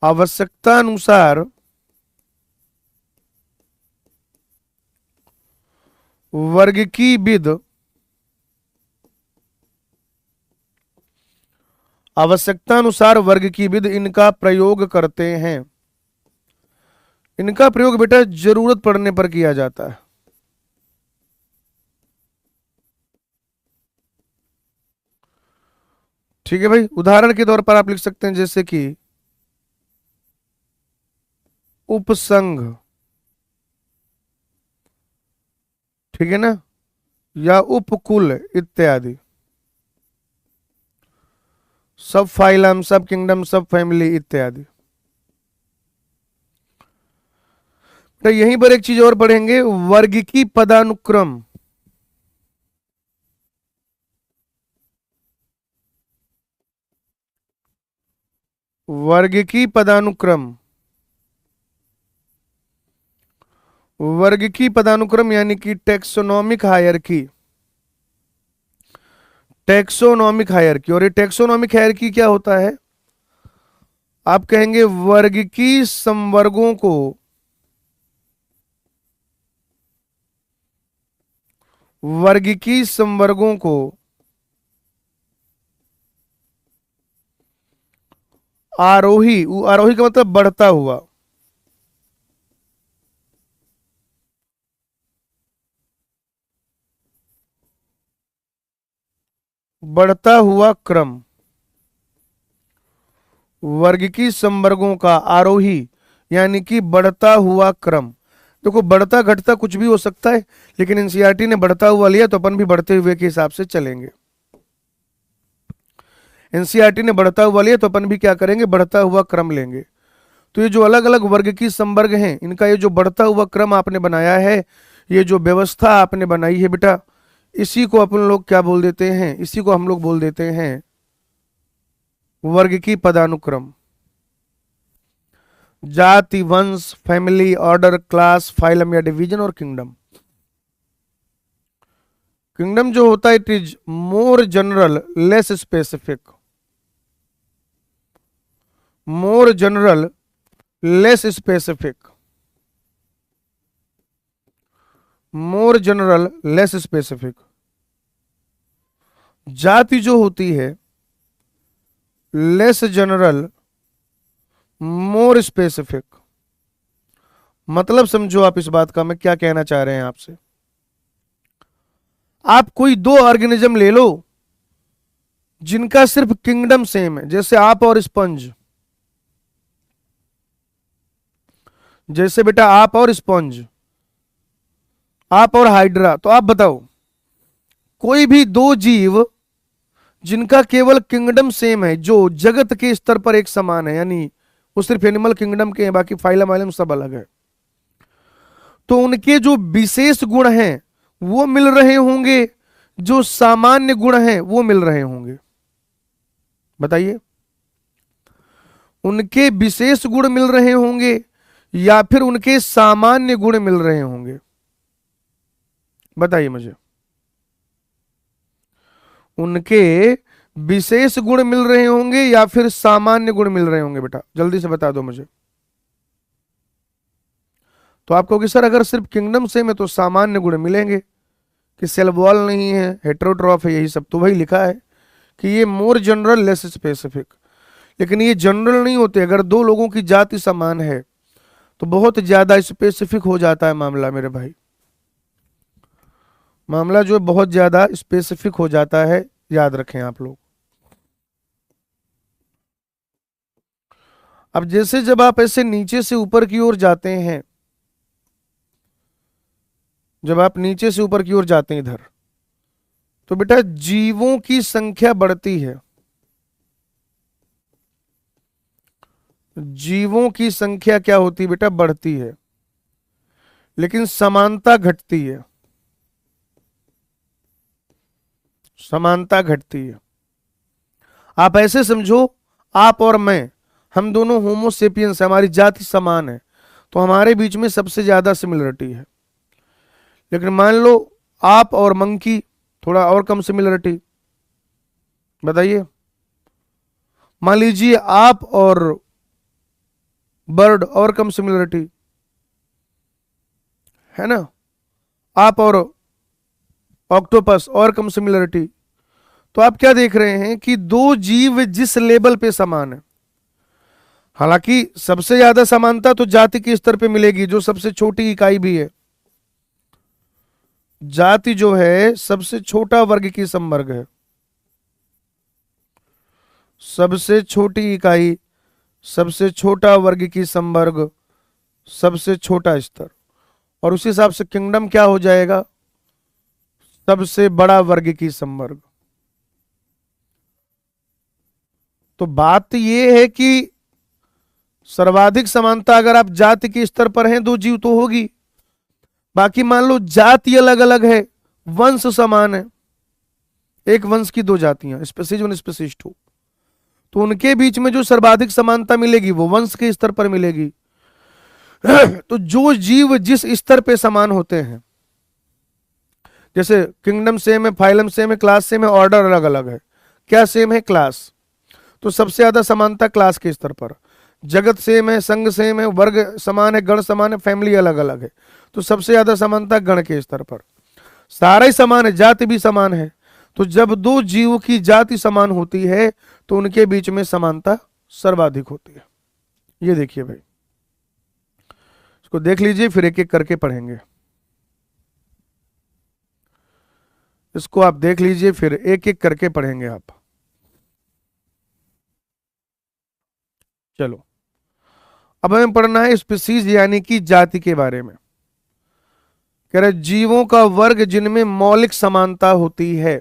आवश्यकता अनुसार वर्ग की विध, आवश्यकता अनुसार वर्ग की विध इनका प्रयोग करते हैं। इनका प्रयोग बेटा जरूरत पड़ने पर किया जाता है। ठीक है भाई, उदाहरण के तौर पर आप लिख सकते हैं जैसे कि उपसंघ, ठीक है ना, या उपकुल इत्यादि, सब फाइलम, सब किंगडम, सब फैमिली इत्यादि। तो यहीं पर एक चीज और पढ़ेंगे, वर्गीकी पदानुक्रम। वर्गीकी पदानुक्रम, वर्गीकी पदानुक्रम यानी कि टेक्सोनोमिक हायरकी। टेक्सोनोमिक हायरकी, और ये टेक्सोनोमिक हायरकी क्या होता है? आप कहेंगे वर्गीकी संवर्गों को, वर्गीकी संवर्गों को आरोही, आरोही का मतलब बढ़ता हुआ, बढ़ता हुआ क्रम, वर्गीकी संवर्गों का आरोही यानी कि बढ़ता हुआ क्रम। देखो बढ़ता घटता कुछ भी हो सकता है, लेकिन एनसीईआरटी ने बढ़ता हुआ लिया तो अपन भी बढ़ते हुए के हिसाब से चलेंगे। एनसीईआरटी ने बढ़ता हुआ लिया तो अपन भी क्या करेंगे, बढ़ता हुआ क्रम लेंगे। तो ये जो अलग अलग वर्ग की संवर्ग हैं, इनका ये जो बढ़ता हुआ क्रम आपने बनाया है, ये जो व्यवस्था आपने बनाई है बेटा, इसी को अपन लोग क्या बोल देते हैं, इसी को हम लोग बोल देते हैं वर्ग की पदानुक्रम। जाति, वंश, फैमिली, ऑर्डर, क्लास, फाइलम या डिवीजन और किंगडम। किंगडम जो होता है it is more general less specific, more general less specific, more general less specific. जाति जो होती है लेस जनरल मोर स्पेसिफिक। मतलब समझो आप इस बात का, मैं क्या कहना चाह रहे हैं आपसे। आप कोई दो ऑर्गेनिज्म ले लो जिनका सिर्फ किंगडम सेम है, जैसे आप और स्पंज, जैसे बेटा आप और स्पंज, आप और हाइड्रा। तो आप बताओ कोई भी दो जीव जिनका केवल किंगडम सेम है, जो जगत के स्तर पर एक समान है, यानी वो सिर्फ एनिमल किंगडम के हैं, बाकी फाइलम आइलम सब अलग है, तो उनके जो विशेष गुण हैं वो मिल रहे होंगे, जो सामान्य गुण हैं वो मिल रहे होंगे। बताइए, उनके विशेष गुण मिल रहे होंगे या फिर उनके सामान्य गुण मिल रहे होंगे? बताइए मुझे, उनके विशेष गुण मिल रहे होंगे या फिर सामान्य गुण मिल रहे होंगे? बेटा जल्दी से बता दो मुझे। तो आप कहोगे सर अगर सिर्फ किंगडम सेम है तो सामान्य गुण मिलेंगे, कि सेल वॉल नहीं है, हेट्रोट्रॉफ है, यही सब तो वही लिखा है कि ये मोर जनरल लेस स्पेसिफिक। लेकिन ये जनरल नहीं होते, अगर दो लोगों की जाति समान है तो बहुत ज्यादा स्पेसिफिक हो जाता है मामला मेरे भाई, मामला जो है बहुत ज्यादा स्पेसिफिक हो जाता है, याद रखें आप लोग। अब जैसे जब आप ऐसे नीचे से ऊपर की ओर जाते हैं, जब आप नीचे से ऊपर की ओर जाते हैं इधर, तो बेटा जीवों की संख्या बढ़ती है, जीवों की संख्या क्या होती है बेटा, बढ़ती है, लेकिन समानता घटती है, समानता घटती है। आप ऐसे समझो, आप और मैं, हम दोनों होमोसेपियंस, हमारी जाति समान है, तो हमारे बीच में सबसे ज्यादा सिमिलरिटी है। लेकिन मान लो आप और मंकी, थोड़ा और कम सिमिलरिटी। बताइए, मान लीजिए आप और बर्ड, और कम सिमिलरिटी है ना, आप और ऑक्टोपस, और कम सिमिलरिटी। तो आप क्या देख रहे हैं कि दो जीव जिस लेवल पे समान है, हालांकि सबसे ज्यादा समानता तो जाति के स्तर पे मिलेगी, जो सबसे छोटी इकाई भी है। जाति जो है सबसे छोटा वर्ग की संवर्ग है, सबसे छोटी इकाई, सबसे छोटा वर्ग की संवर्ग, सबसे छोटा स्तर। और उसी हिसाब से किंगडम क्या हो जाएगा, सबसे बड़ा वर्ग की संवर्ग। तो बात यह है कि सर्वाधिक समानता अगर आप जाति के स्तर पर हैं, दो जीव तो होगी। बाकी मान लो जाति अलग अलग है, वंश समान है, एक वंश की दो जातियां, स्पीसीज वन स्पीसीज टू, तो उनके बीच में जो सर्वाधिक समानता मिलेगी वो वंश के स्तर पर मिलेगी। तो जो जीव जिस स्तर पे समान होते हैं, जैसे किंगडम सेम है, फाइलम सेम है, क्लास सेम है, ऑर्डर अलग अलग है, क्या सेम है? क्लास। तो सबसे ज्यादा समानता क्लास के स्तर पर। जगत सेम है, संघ सेम है, वर्ग समान है, गण समान है, फैमिली अलग अलग है, तो सबसे ज्यादा समानता गण के स्तर पर। सारा ही समान है, जाति भी समान है, तो जब दो जीवों की जाति समान होती है तो उनके बीच में समानता सर्वाधिक होती है। ये देखिए भाई, इसको देख लीजिए, फिर एक एक करके पढ़ेंगे। इसको आप देख लीजिए, फिर एक एक करके पढ़ेंगे आप। चलो, अब हमें पढ़ना है स्पीसीज यानी कि जाति के बारे में। कह रहे जीवों का वर्ग जिनमें मौलिक समानता होती है।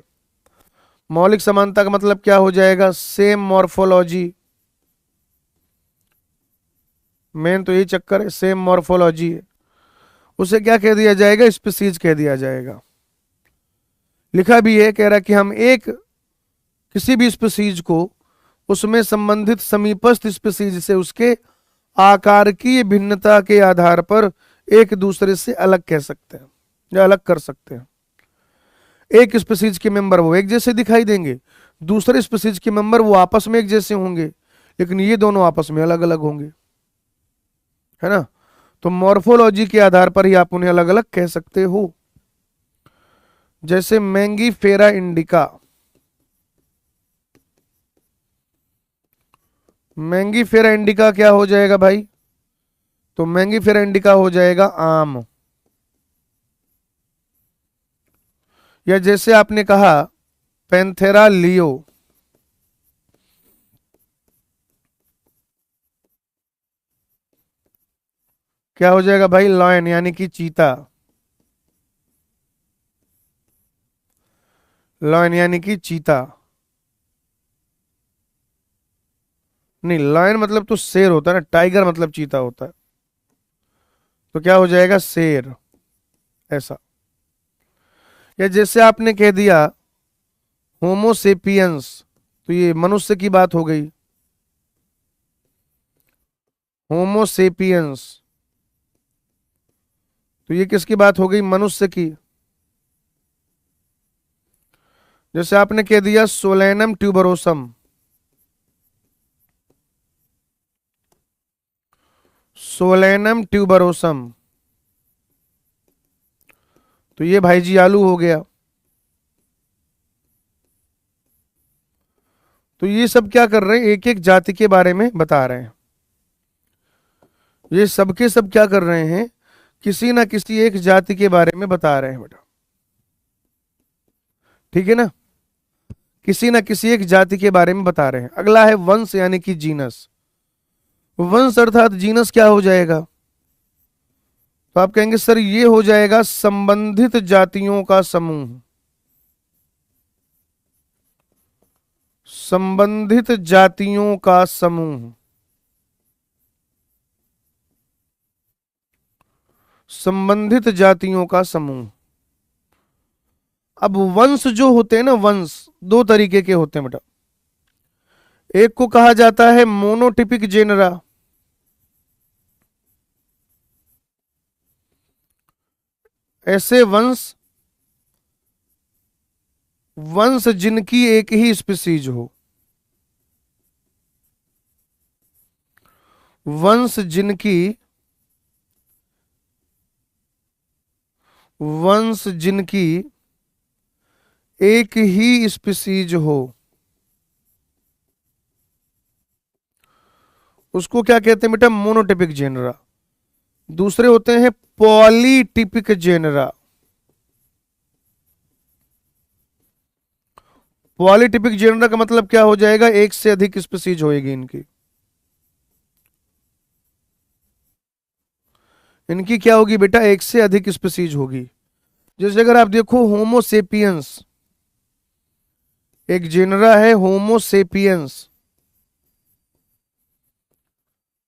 मौलिक समानता का मतलब क्या हो जाएगा? सेम मॉर्फोलॉजी, मेन तो यही चक्कर है, सेम मॉर्फोलॉजी है, उसे क्या कह दिया जाएगा? स्पीसीज कह दिया जाएगा। लिखा भी है, कह रहा कि हम एक किसी भी स्पीसीज को उसमें संबंधित समीपस्थ स्पीसीज से उसके आकार की भिन्नता के आधार पर एक दूसरे से अलग कह सकते हैं या अलग कर सकते हैं। एक स्पीसीज के मेंबर वो एक जैसे दिखाई देंगे, दूसरे स्पीसीज के मेंबर वो आपस में एक जैसे होंगे, लेकिन ये दोनों आपस में अलग अलग होंगे, है ना। तो मॉर्फोलॉजी के आधार पर ही आप उन्हें अलग अलग कह सकते हो। जैसे मैंगीफेरा इंडिका, मैंगीफेरा इंडिका क्या हो जाएगा भाई? तो मैंगीफेरा इंडिका हो जाएगा आम। या जैसे आपने कहा पैंथेरा लियो, क्या हो जाएगा भाई? लॉयन यानी कि चीता, लॉयन यानी कि चीता। नहीं, लॉयन मतलब तो शेर होता है ना, टाइगर मतलब चीता होता है, तो क्या हो जाएगा? शेर, ऐसा। या जैसे आपने कह दिया होमोसेपियंस, तो ये मनुष्य की बात हो गई, होमोसेपियंस, तो ये किसकी बात हो गई? मनुष्य की। जैसे आपने कह दिया सोलेनम ट्यूबरोसम, सोलेनम ट्यूबरोसम, तो ये भाई जी आलू हो गया। तो ये सब क्या कर रहे हैं? एक एक जाति के बारे में बता रहे हैं। ये सबके सब क्या कर रहे हैं? किसी ना किसी एक जाति के बारे में बता रहे हैं बेटा, ठीक है ना। किसी ना किसी एक जाति के बारे में बता रहे हैं। अगला है वंश यानी कि जीनस। वंश अर्थात जीनस क्या हो जाएगा? तो आप कहेंगे सर ये हो जाएगा संबंधित जातियों का समूह, संबंधित जातियों का समूह, संबंधित जातियों का समूह। अब वंश जो होते हैं ना, वंश दो तरीके के होते हैं बेटा। एक को कहा जाता है मोनोटिपिक जेनरा, ऐसे वंश, वंश जिनकी एक ही स्पीसीज हो, वंश जिनकी, वंश जिनकी एक ही स्पीसीज हो, उसको क्या कहते हैं बेटा? Monotypic genera. दूसरे होते हैं पॉलीटिपिक जेनरा। पॉलीटिपिक जेनरा का मतलब क्या हो जाएगा? एक से अधिक स्पीसीज होएगी इनकी। इनकी क्या होगी बेटा? एक से अधिक स्पीसीज होगी। जैसे अगर आप देखो होमोसेपियंस, एक जेनरा है होमोसेपियंस,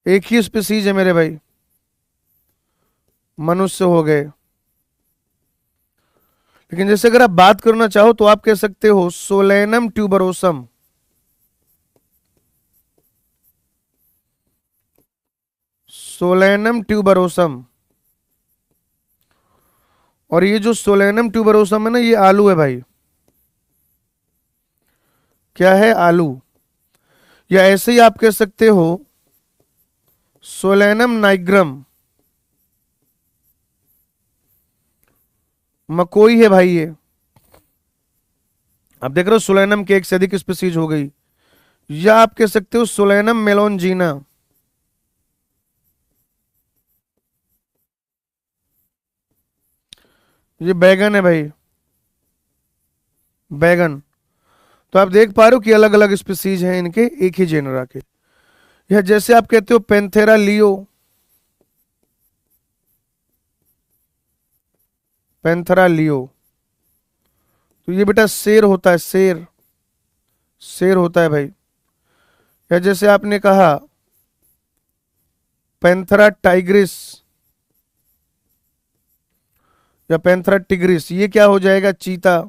एक ही स्पीसीज है मेरे भाई, मनुष्य हो गए। लेकिन जैसे अगर आप बात करना चाहो तो आप कह सकते हो सोलेनम ट्यूबरोसम। Solanum tuberosum. और ये जो सोलेनम ट्यूबरोसम है ना, ये आलू है भाई। क्या है? आलू। या ऐसे ही आप कह सकते हो सोलेनम नाइग्रम। मकोई है भाई ये। आप देख रहे हो सोलेनम के एक से अधिक स्पीसीज हो गई। या आप कह सकते हो सोलेनम मेलोंजीना। ये बैगन है भाई, बैगन। तो आप देख पा रहे हो कि अलग अलग स्पीसीज हैं इनके एक ही जेनरा के। या जैसे आप कहते हो पेंथेरा लियो। पेंथेरा लियो। तो ये बेटा शेर होता है, शेर। शेर होता है भाई। या जैसे आपने कहा पेंथेरा टाइग्रिस या पेंथेरा टिग्रिस, ये क्या हो जाएगा? चीता।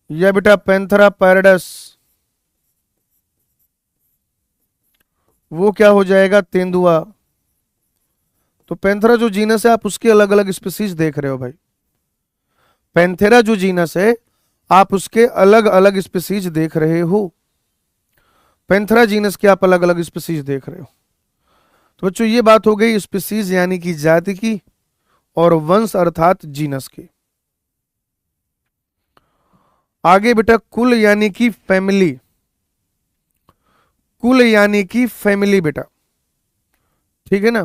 या बेटा पेंथेरा पैरडस, वो क्या हो जाएगा? तेंदुआ। तो पेंथेरा जो जीनस है आप उसके अलग अलग स्पीसीज देख रहे हो भाई। पेंथेरा जो जीनस है आप उसके अलग अलग स्पीसीज देख रहे हो। पेंथेरा जीनस के आप अलग अलग स्पीसीज देख रहे हो। तो बच्चों ये बात हो गई स्पीसीज यानी कि जाति की, और वंश अर्थात जीनस की। आगे बेटा कुल यानी कि फैमिली। कुल यानी कि फैमिली बेटा, ठीक है ना।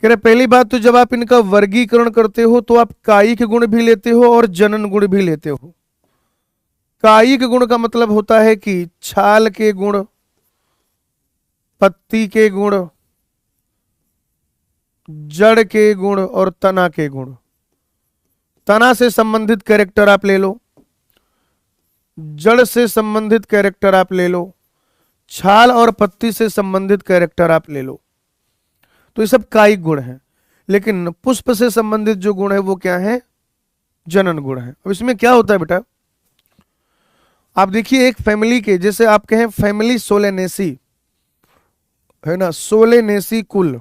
कह रहे पहली बात तो जब आप इनका वर्गीकरण करते हो तो आप कायिक गुण भी लेते हो और जनन गुण भी लेते हो। कायिक गुण का मतलब होता है कि छाल के गुण, पत्ती के गुण, जड़ के गुण और तना के गुण। तना से संबंधित कैरेक्टर आप ले लो, जड़ से संबंधित कैरेक्टर आप ले लो, छाल और पत्ती से संबंधित कैरेक्टर आप ले लो। तो ये सब कायिक गुण हैं। लेकिन पुष्प से संबंधित जो गुण है वो क्या है? जनन गुण है। अब इसमें क्या होता है बेटा, आप देखिए एक फैमिली के, जैसे आप कहें फैमिली सोलेनेसी है ना, सोलेनेसी कुल।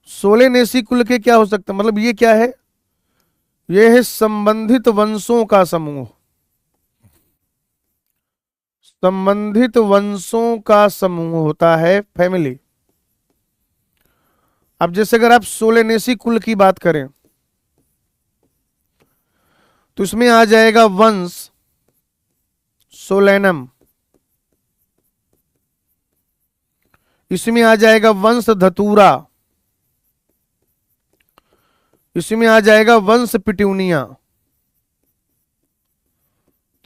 सोलेनेसी कुल के क्या हो सकता है? मतलब ये क्या है? ये है संबंधित वंशों का समूह। संबंधित वंशों का समूह होता है फैमिली। अब जैसे अगर आप सोलेनेसी कुल की बात करें तो इसमें आ जाएगा वंश सोलेनम, इसमें आ जाएगा वंश धतूरा, इसमें आ जाएगा वंश पिट्यूनिया।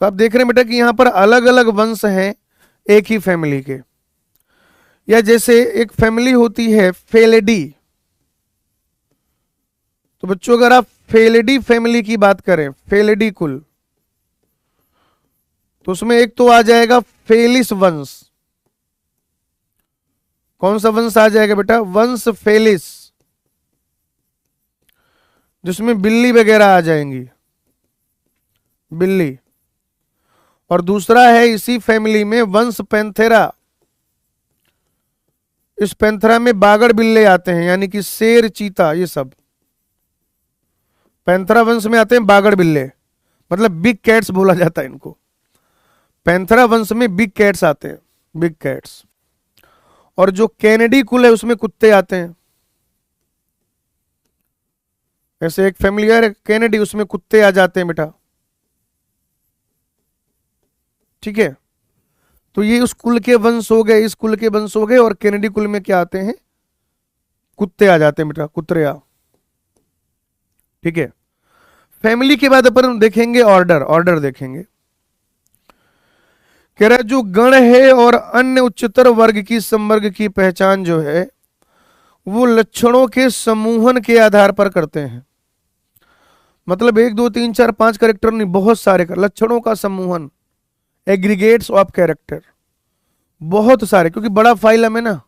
तो आप देख रहे हैं बेटा कि यहां पर अलग अलग वंश हैं एक ही फैमिली के। या जैसे एक फैमिली होती है फेलेडी। तो बच्चों अगर आप फेलेडी फैमिली की बात करें, फेलेडी कुल, तो उसमें एक तो आ जाएगा फेलिस वंश। कौन सा वंश आ जाएगा बेटा? वंश फेलिस, जिसमें बिल्ली वगैरह आ जाएंगी, बिल्ली। और दूसरा है इसी फैमिली में वंश पेंथेरा। इस पेंथेरा में बागड़ बिल्ले आते हैं, यानी कि शेर, चीता, ये सब पेंथेरा वंश में आते हैं। बागड़ बिल्ले मतलब बिग कैट्स बोला जाता है इनको। पेंथेरा वंश में बिग कैट्स आते हैं, बिग कैट्स। और जो कैनेडी कुल है उसमें कुत्ते आते हैं। ऐसे एक फैमिली है कैनेडी, उसमें कुत्ते आ जाते हैं बेटा, ठीक है। तो ये उस कुल के वंश हो गए, इस कुल के वंश हो गए। और कैनेडी कुल में क्या आते हैं? कुत्ते आ जाते हैं बेटा, कुत्रिया, ठीक है। फैमिली के बाद अपन देखेंगे ऑर्डर। ऑर्डर देखेंगे। कह रहा है जो गण है और अन्य उच्चतर वर्ग की संवर्ग की पहचान जो है वो लक्षणों के समूहन के आधार पर करते हैं। मतलब 1 2 3 4 5 कैरेक्टर नहीं, बहुत सारे लक्षणों का समूहन एग्रीगेट्स ऑफ कैरेक्टर, बहुत सारे, क्योंकि बड़ा फाइलम है ना,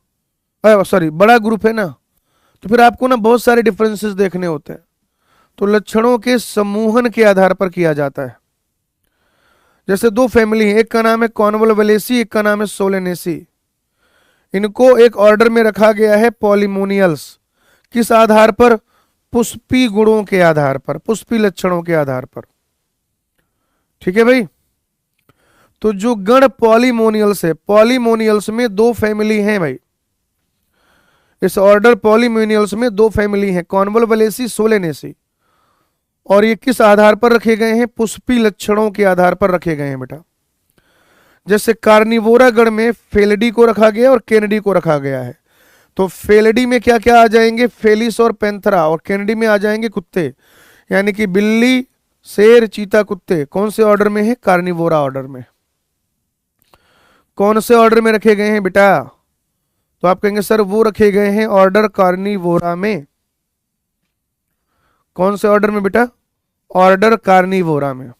सॉरी बड़ा ग्रुप है ना, तो फिर आपको ना बहुत सारे डिफरेंसेस देखने होते हैं। तो लक्षणों के समूहन के आधार पर किया जाता है। जैसे दो फैमिली है, एक का नाम है कॉन्वोल्वेलेसी, एक का नाम है सोलेनेसी। इनको एक ऑर्डर में रखा गया है पॉलिमोनियल्स। किस आधार पर? पुष्पी गुणों के आधार पर, पुष्पी लक्षणों के आधार पर। ठीक है भाई। तो जो गण पॉलीमोनियल्स है, पॉलीमोनियल्स में दो फैमिली हैं भाई। इस ऑर्डर पॉलीमोनियल्स में दो फैमिली हैं, कॉन्वोल्वेलेसी, सोलेनेसी। और ये किस आधार पर रखे गए हैं? पुष्पी लक्षणों के आधार पर रखे गए हैं बेटा। जैसे कार्निवोरा गण में फेलिडी को रखा गया और केनेडी को रखा गया है। तो फेलिडी में क्या क्या आ जाएंगे? फेलिस और पैंथरा। और केनेडी में आ जाएंगे कुत्ते, यानी कि बिल्ली, शेर, चीता, कुत्ते। कौन से ऑर्डर में है? कार्निवोरा ऑर्डर में। कौन से ऑर्डर में रखे गए हैं बेटा? तो आप कहेंगे सर वो रखे गए हैं ऑर्डर कार्निवोरा में। कौन से ऑर्डर में बेटा? ऑर्डर कार्निवोरा में।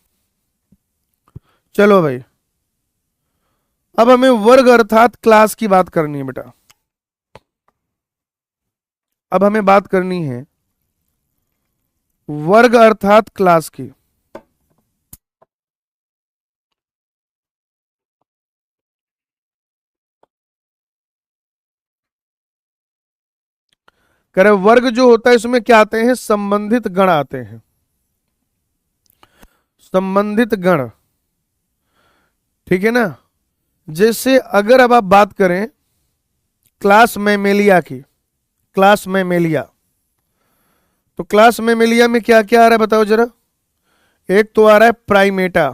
चलो भाई, अब हमें वर्ग अर्थात क्लास की बात करनी है बेटा। अब हमें बात करनी है वर्ग अर्थात क्लास की। कह रहे वर्ग जो होता है इसमें क्या आते हैं? संबंधित गण आते हैं, संबंधित गण। ठीक है ना। जैसे अगर अब आप बात करें क्लास मैमेलिया की, क्लास मैमेलिया, तो क्लास मैमेलिया में क्या क्या आ रहा है बताओ जरा। एक तो आ रहा है प्राइमेटा,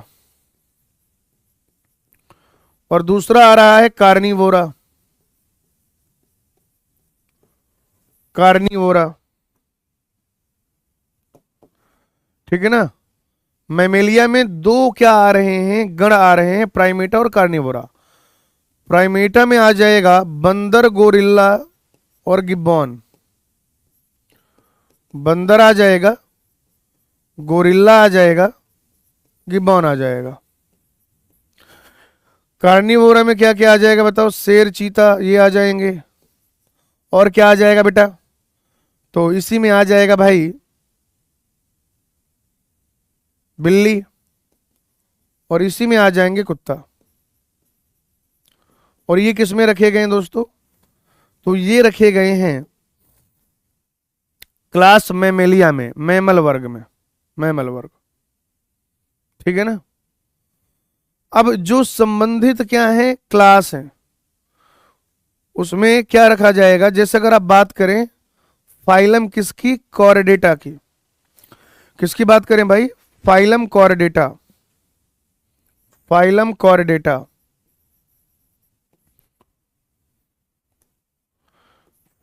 और दूसरा आ रहा है कार्निवोरा, कार्निवोरा। ठीक है ना। मैमेलिया में दो क्या आ रहे हैं? गण आ रहे हैं, प्राइमेटा और कार्निवोरा। प्राइमेटा में आ जाएगा बंदर, गोरिल्ला और गिब्बॉन। बंदर आ जाएगा, गोरिल्ला आ जाएगा, गिब्बॉन आ जाएगा। कार्निवोरा में क्या क्या आ जाएगा बताओ? शेर, चीता, ये आ जाएंगे। और क्या आ जाएगा बेटा? तो इसी में आ जाएगा भाई बिल्ली, और इसी में आ जाएंगे कुत्ता। और ये किस में रखे गए हैं दोस्तों? तो ये रखे गए हैं क्लास मैमेलिया में, मैमल वर्ग में, मैमल वर्ग। ठीक है ना। अब जो संबंधित क्या है? क्लास है, उसमें क्या रखा जाएगा? जैसे अगर आप बात करें फाइलम किसकी? कॉर्डेटा की। किसकी बात करें भाई? Phylum Chordata, phylum Chordata.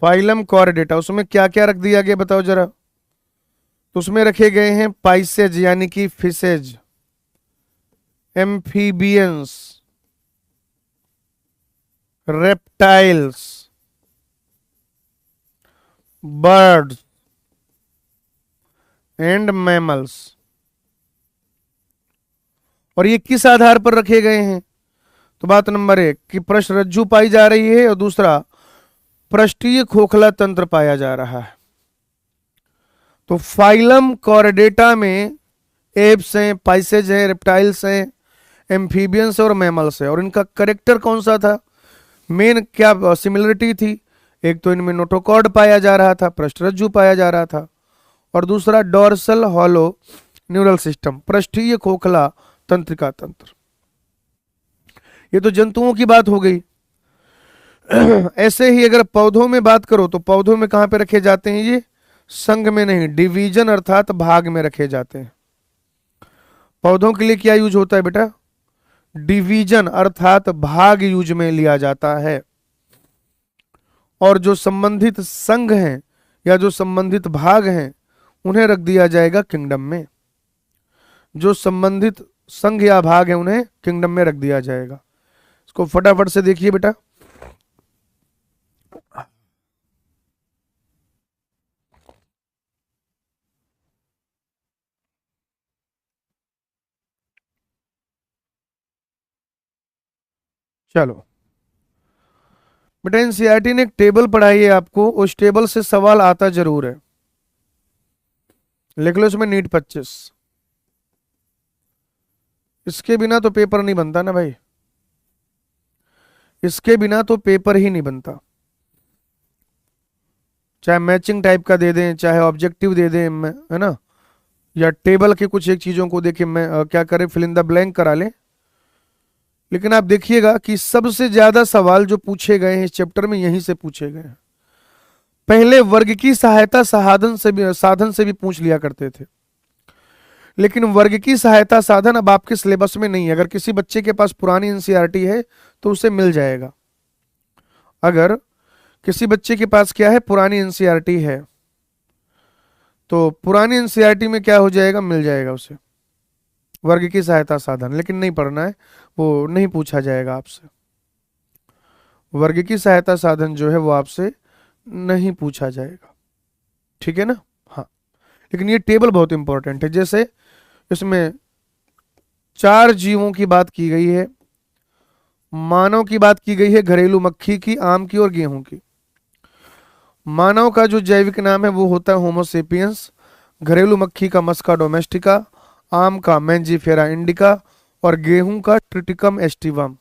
Phylum Chordata, उसमें क्या क्या रख दिया गया बताओ जरा। तो उसमें रखे गए हैं पाइसेज यानी कि fishes, amphibians, reptiles, birds and mammals. और ये किस आधार पर रखे गए हैं? तो बात नंबर एक कि पृष्ठरज्जु पाई जा रही है, और दूसरा पृष्ठीय खोखला तंत्र पाया जा रहा है। तो फाइलम कॉर्डेटा में एप्स हैं, पाइसेज हैं, रेप्टाइल्स हैं, एम्फीबियंस और मैमल्स है। और इनका करेक्टर कौन सा था? मेन क्या सिमिलरिटी थी? एक तो इनमें नोटोकॉर्ड पाया जा रहा था, पृष्ठरज्जु पाया जा रहा था, और दूसरा डोर्सल हॉलो न्यूरल सिस्टम, पृष्ठीय खोखला तंत्रिका तंत्र। ये तो जंतुओं की बात हो गई। ऐसे ही अगर पौधों में बात करो तो पौधों में कहां पे रखे जाते हैं? ये संघ में नहीं, डिवीजन अर्थात भाग में रखे जाते हैं। पौधों के लिए क्या यूज होता है बेटा? डिवीजन अर्थात भाग यूज में लिया जाता है। और जो संबंधित संघ हैं या जो संबंधित भाग हैं उन्हें रख दिया जाएगा किंगडम में। जो संबंधित संघ या भाग है उन्हें किंगडम में रख दिया जाएगा। इसको फटाफट से देखिए बेटा। चलो बेटा, एनसीईआरटी ने एक टेबल पढ़ाई है आपको, उस टेबल से सवाल आता जरूर है। लिख लो इसमें नीट 25। इसके बिना तो पेपर नहीं बनता ना भाई, इसके बिना तो पेपर ही नहीं बनता। चाहे मैचिंग टाइप का दे दें, चाहे ऑब्जेक्टिव दे दें, है ना, या टेबल के कुछ एक चीजों को देखे मैं क्या करें, फिल इन द ब्लैंक करा लें। लेकिन आप देखिएगा कि सबसे ज्यादा सवाल जो पूछे गए हैं इस चैप्टर में यहीं से पूछे गए हैं। पहले वर्ग की सहायता साधन से भी पूछ लिया करते थे, लेकिन वर्ग की सहायता साधन अब आपके सिलेबस में नहीं है। अगर किसी बच्चे के पास पुरानी एनसीईआरटी है तो उसे मिल जाएगा। अगर किसी बच्चे के पास क्या है, पुरानी एनसीईआरटी है, तो पुरानी एनसीईआरटी में क्या हो जाएगा, मिल जाएगा उसे वर्ग की सहायता साधन। लेकिन नहीं पढ़ना है, वो नहीं पूछा जाएगा आपसे। वर्ग की सहायता साधन जो है वो आपसे नहीं पूछा जाएगा, ठीक है ना। हाँ, लेकिन ये टेबल बहुत इंपॉर्टेंट है। जैसे इसमें 4 जीवों की बात की गई है, मानव की बात की गई है, घरेलू मक्खी की, आम की और गेहूं की। मानव का जो जैविक नाम है वो होता है होमोसेपियंस, घरेलू मक्खी का मस्का डोमेस्टिका, आम का मैंजीफेरा इंडिका और गेहूं का ट्रिटिकम एस्टिवम।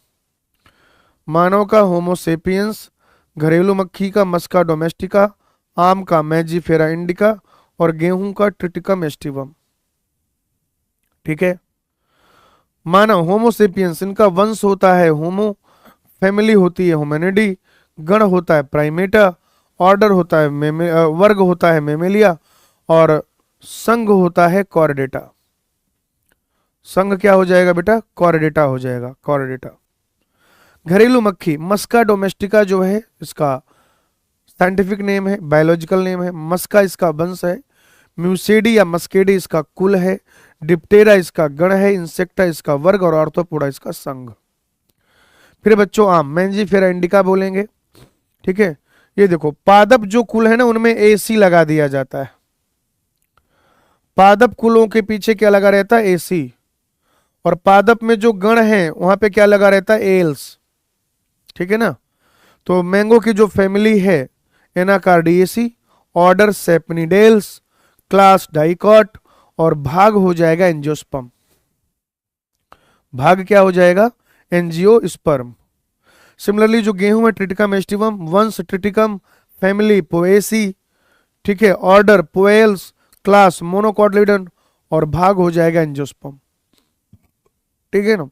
मानव का होमोसेपियंस, घरेलू मक्खी का मस्का डोमेस्टिका, आम का मैंजीफेरा इंडिका और गेहूं का ट्रिटिकम एस्टिवम, ठीक है। मानव होमोसेपियंस, इनका वंश होता है होमो, फैमिली होती है होमिनिडी, गण होता है प्राइमेटा, ऑर्डर होता है वर्ग होता है मेमेलिया और संघ होता है कॉर्डेटा। संघ क्या हो जाएगा बेटा, कॉर्डेटा हो जाएगा, कॉर्डेटा। घरेलू मक्खी मस्का डोमेस्टिका जो है इसका साइंटिफिक नेम है, बायोलॉजिकल नेम है। मस्का इसका वंश है, म्यूसेडी या मस्केडी इसका कुल है, डिप्टेरा इसका गण है, इंसेक्टा इसका वर्ग और ऑर्थोपोडा इसका संघ। फिर बच्चों आम मैंजीफेरा इंडिका बोलेंगे, ठीक है। ये देखो पादप जो कुल है ना उनमें एसी लगा दिया जाता है, पादप कुलों के पीछे क्या लगा रहता है, एसी। और पादप में जो गण है वहां पे क्या लगा रहता है, एल्स, ठीक है ना। तो मैंगो की जो फैमिली है एनाकार्डियेसी, ऑर्डर सेपनिडेल्स, क्लास डाइकॉट और भाग हो जाएगा एंजियोस्पर्म। भाग क्या हो जाएगा, एंजियोस्पर्म। सिमिलरली जो गेहूं है ट्रिटिकम एस्टिवम, वंश ट्रिटिकम, फैमिली पोएसी, ठीक है, ऑर्डर पोएल्स, क्लास मोनोकॉटिलिडन और भाग हो जाएगा एंजियोस्पर्म, ठीक है ना।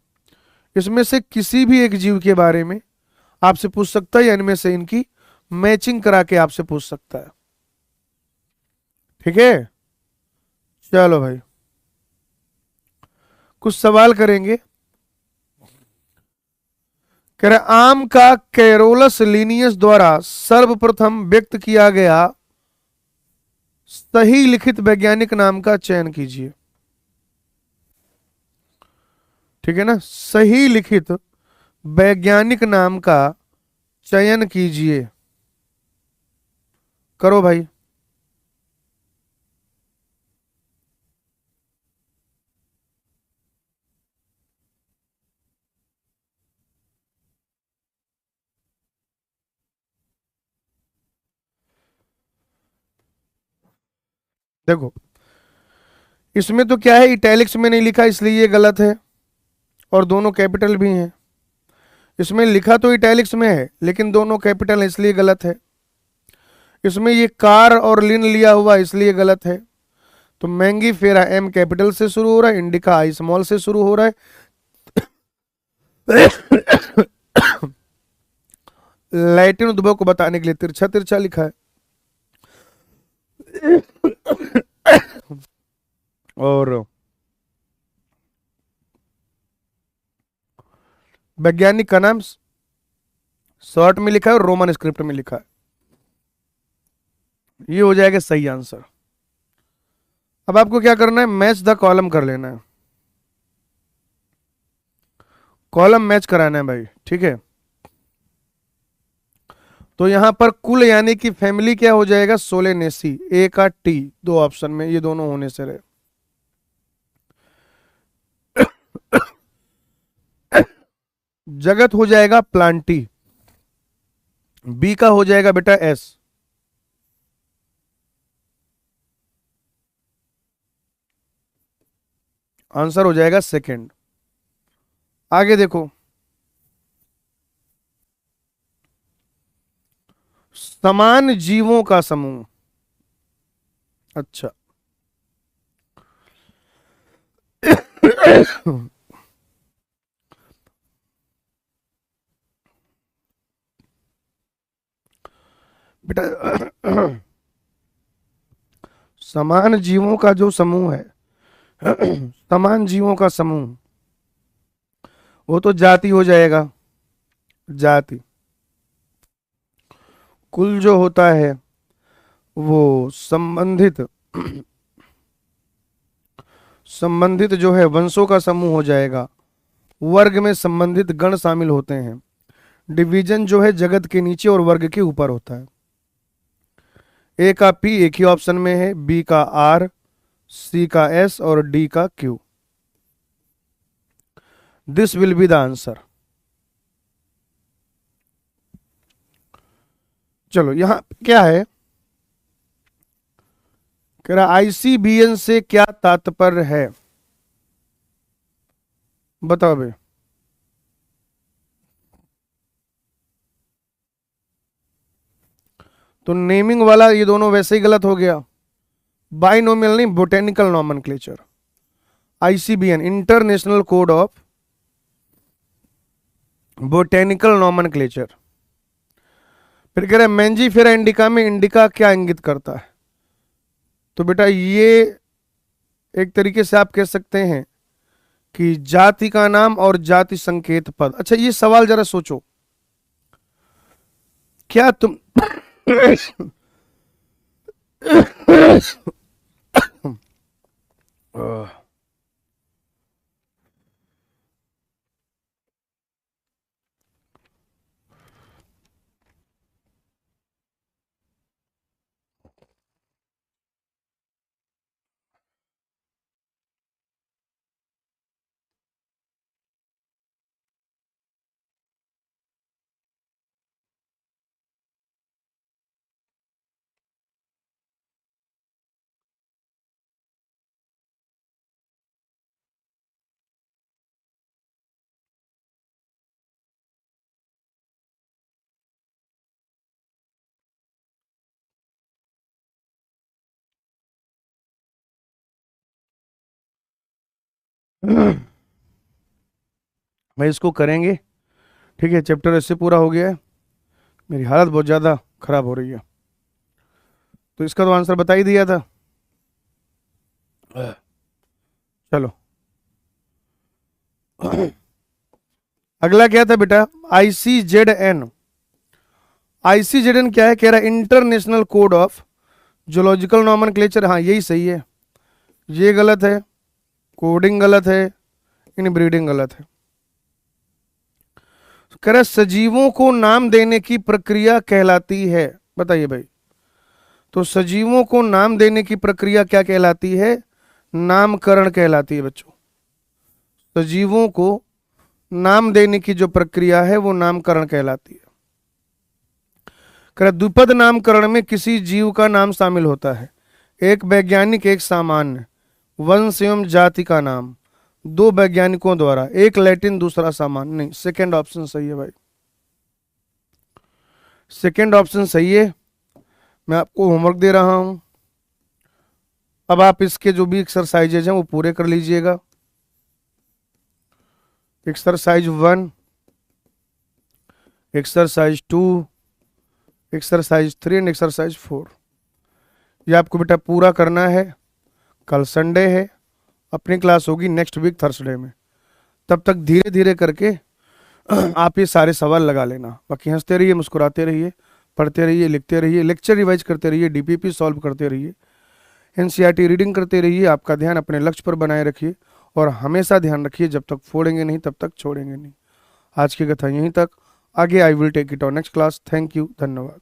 इसमें से किसी भी एक जीव के बारे में आपसे पूछ सकता है या इनमें से इनकी मैचिंग करा के आपसे पूछ सकता है, ठीक है। चलो भाई कुछ सवाल करेंगे। कह रहे आम का कैरोलस लीनियस द्वारा सर्वप्रथम व्यक्त किया गया सही लिखित वैज्ञानिक नाम का चयन कीजिए, ठीक है ना। सही लिखित वैज्ञानिक नाम का चयन कीजिए, करो भाई। देखो इसमें तो क्या है, इटैलिक्स में नहीं लिखा इसलिए ये गलत है, और दोनों कैपिटल भी हैं। इसमें लिखा तो इटैलिक्स में है लेकिन दोनों कैपिटल है इसलिए गलत है। इसमें ये कार और लिन लिया हुआ इसलिए गलत है। तो मैंगी फेरा एम कैपिटल से शुरू हो रहा है, इंडिका आई स्मॉल से शुरू हो रहा है। लैटिन उद्भव को बताने के लिए तिरछा तिरछा लिखा है। और वैज्ञानिक का नाम शॉर्ट में लिखा है और रोमन स्क्रिप्ट में लिखा है। ये हो जाएगा सही आंसर। अब आपको क्या करना है, मैच द कॉलम कर लेना है, कॉलम मैच कराना है भाई, ठीक है। तो यहां पर कुल यानी कि फैमिली क्या हो जाएगा, सोलेनेसी, ए का टी, दो ऑप्शन में ये दोनों होने से रहे। जगत हो जाएगा प्लांटी, बी का हो जाएगा बेटा एस। आंसर हो जाएगा सेकंड। आगे देखो, समान जीवों का समूह। अच्छा बेटा समान जीवों का जो समूह है समान जीवों का समूह, वो तो जाति हो जाएगा, जाति। कुल जो होता है वो संबंधित संबंधित जो है वंशों का समूह हो जाएगा। वर्ग में संबंधित गण शामिल होते हैं। डिवीजन जो है जगत के नीचे और वर्ग के ऊपर होता है। ए का पी एक ही ऑप्शन में है, बी का आर, सी का एस और डी का Q. This will be the answer. चलो यहां क्या है, कह रहा आईसीबीएन से क्या तात्पर्य है, बताओ भाई। तो नेमिंग वाला ये दोनों वैसे ही गलत हो गया। बाइनोमियल नहीं, botanical nomenclature. ICBN international code of botanical nomenclature. फिर कह रहे मैंजीफेरा इंडिका में इंडिका क्या इंगित करता है, तो बेटा ये एक तरीके से आप कह सकते हैं कि जाति का नाम और जाति संकेत पद। अच्छा ये सवाल जरा सोचो, क्या तुम भाई इसको करेंगे, ठीक है। चैप्टर इससे पूरा हो गया है। मेरी हालत बहुत ज़्यादा खराब हो रही है, तो इसका तो आंसर बता ही दिया था। चलो अगला क्या था बेटा, ICZN। ICZN क्या है, कह रहा है international code of zoological nomenclature. हाँ यही सही है, ये गलत है, कोडिंग गलत है, इनब्रीडिंग गलत है। कह रहा है सजीवों को नाम देने की प्रक्रिया कहलाती है, बताइए भाई। तो सजीवों को नाम देने की प्रक्रिया क्या कहलाती है, नामकरण कहलाती है बच्चों। सजीवों को नाम देने की जो प्रक्रिया है वो नामकरण कहलाती है। द्विपद नामकरण में किसी जीव का नाम शामिल होता है, एक वैज्ञानिक एक सामान्य, वंश एवं जाति का नाम, दो वैज्ञानिकों द्वारा, एक लैटिन दूसरा सामान्य। नहीं, सेकंड ऑप्शन सही है भाई, सेकंड ऑप्शन सही है। मैं आपको होमवर्क दे रहा हूं, अब आप इसके जो भी एक्सरसाइजेज हैं वो पूरे कर लीजिएगा। Exercise 1, exercise 2, exercise 3 and exercise 4, ये आपको बेटा पूरा करना है। कल संडे है, अपनी क्लास होगी नेक्स्ट वीक थर्सडे में। तब तक धीरे धीरे करके आप ये सारे सवाल लगा लेना। बाकी हंसते रहिए, मुस्कुराते रहिए, पढ़ते रहिए, लिखते रहिए, लेक्चर रिवाइज करते रहिए, डीपीपी सॉल्व करते रहिए, एनसीईआरटी रीडिंग करते रहिए। आपका ध्यान अपने लक्ष्य पर बनाए रखिए और हमेशा ध्यान रखिए, जब तक फोड़ेंगे नहीं तब तक छोड़ेंगे नहीं। आज की कथा यहीं तक, आगे I will take it on next class. Thank you, धन्यवाद।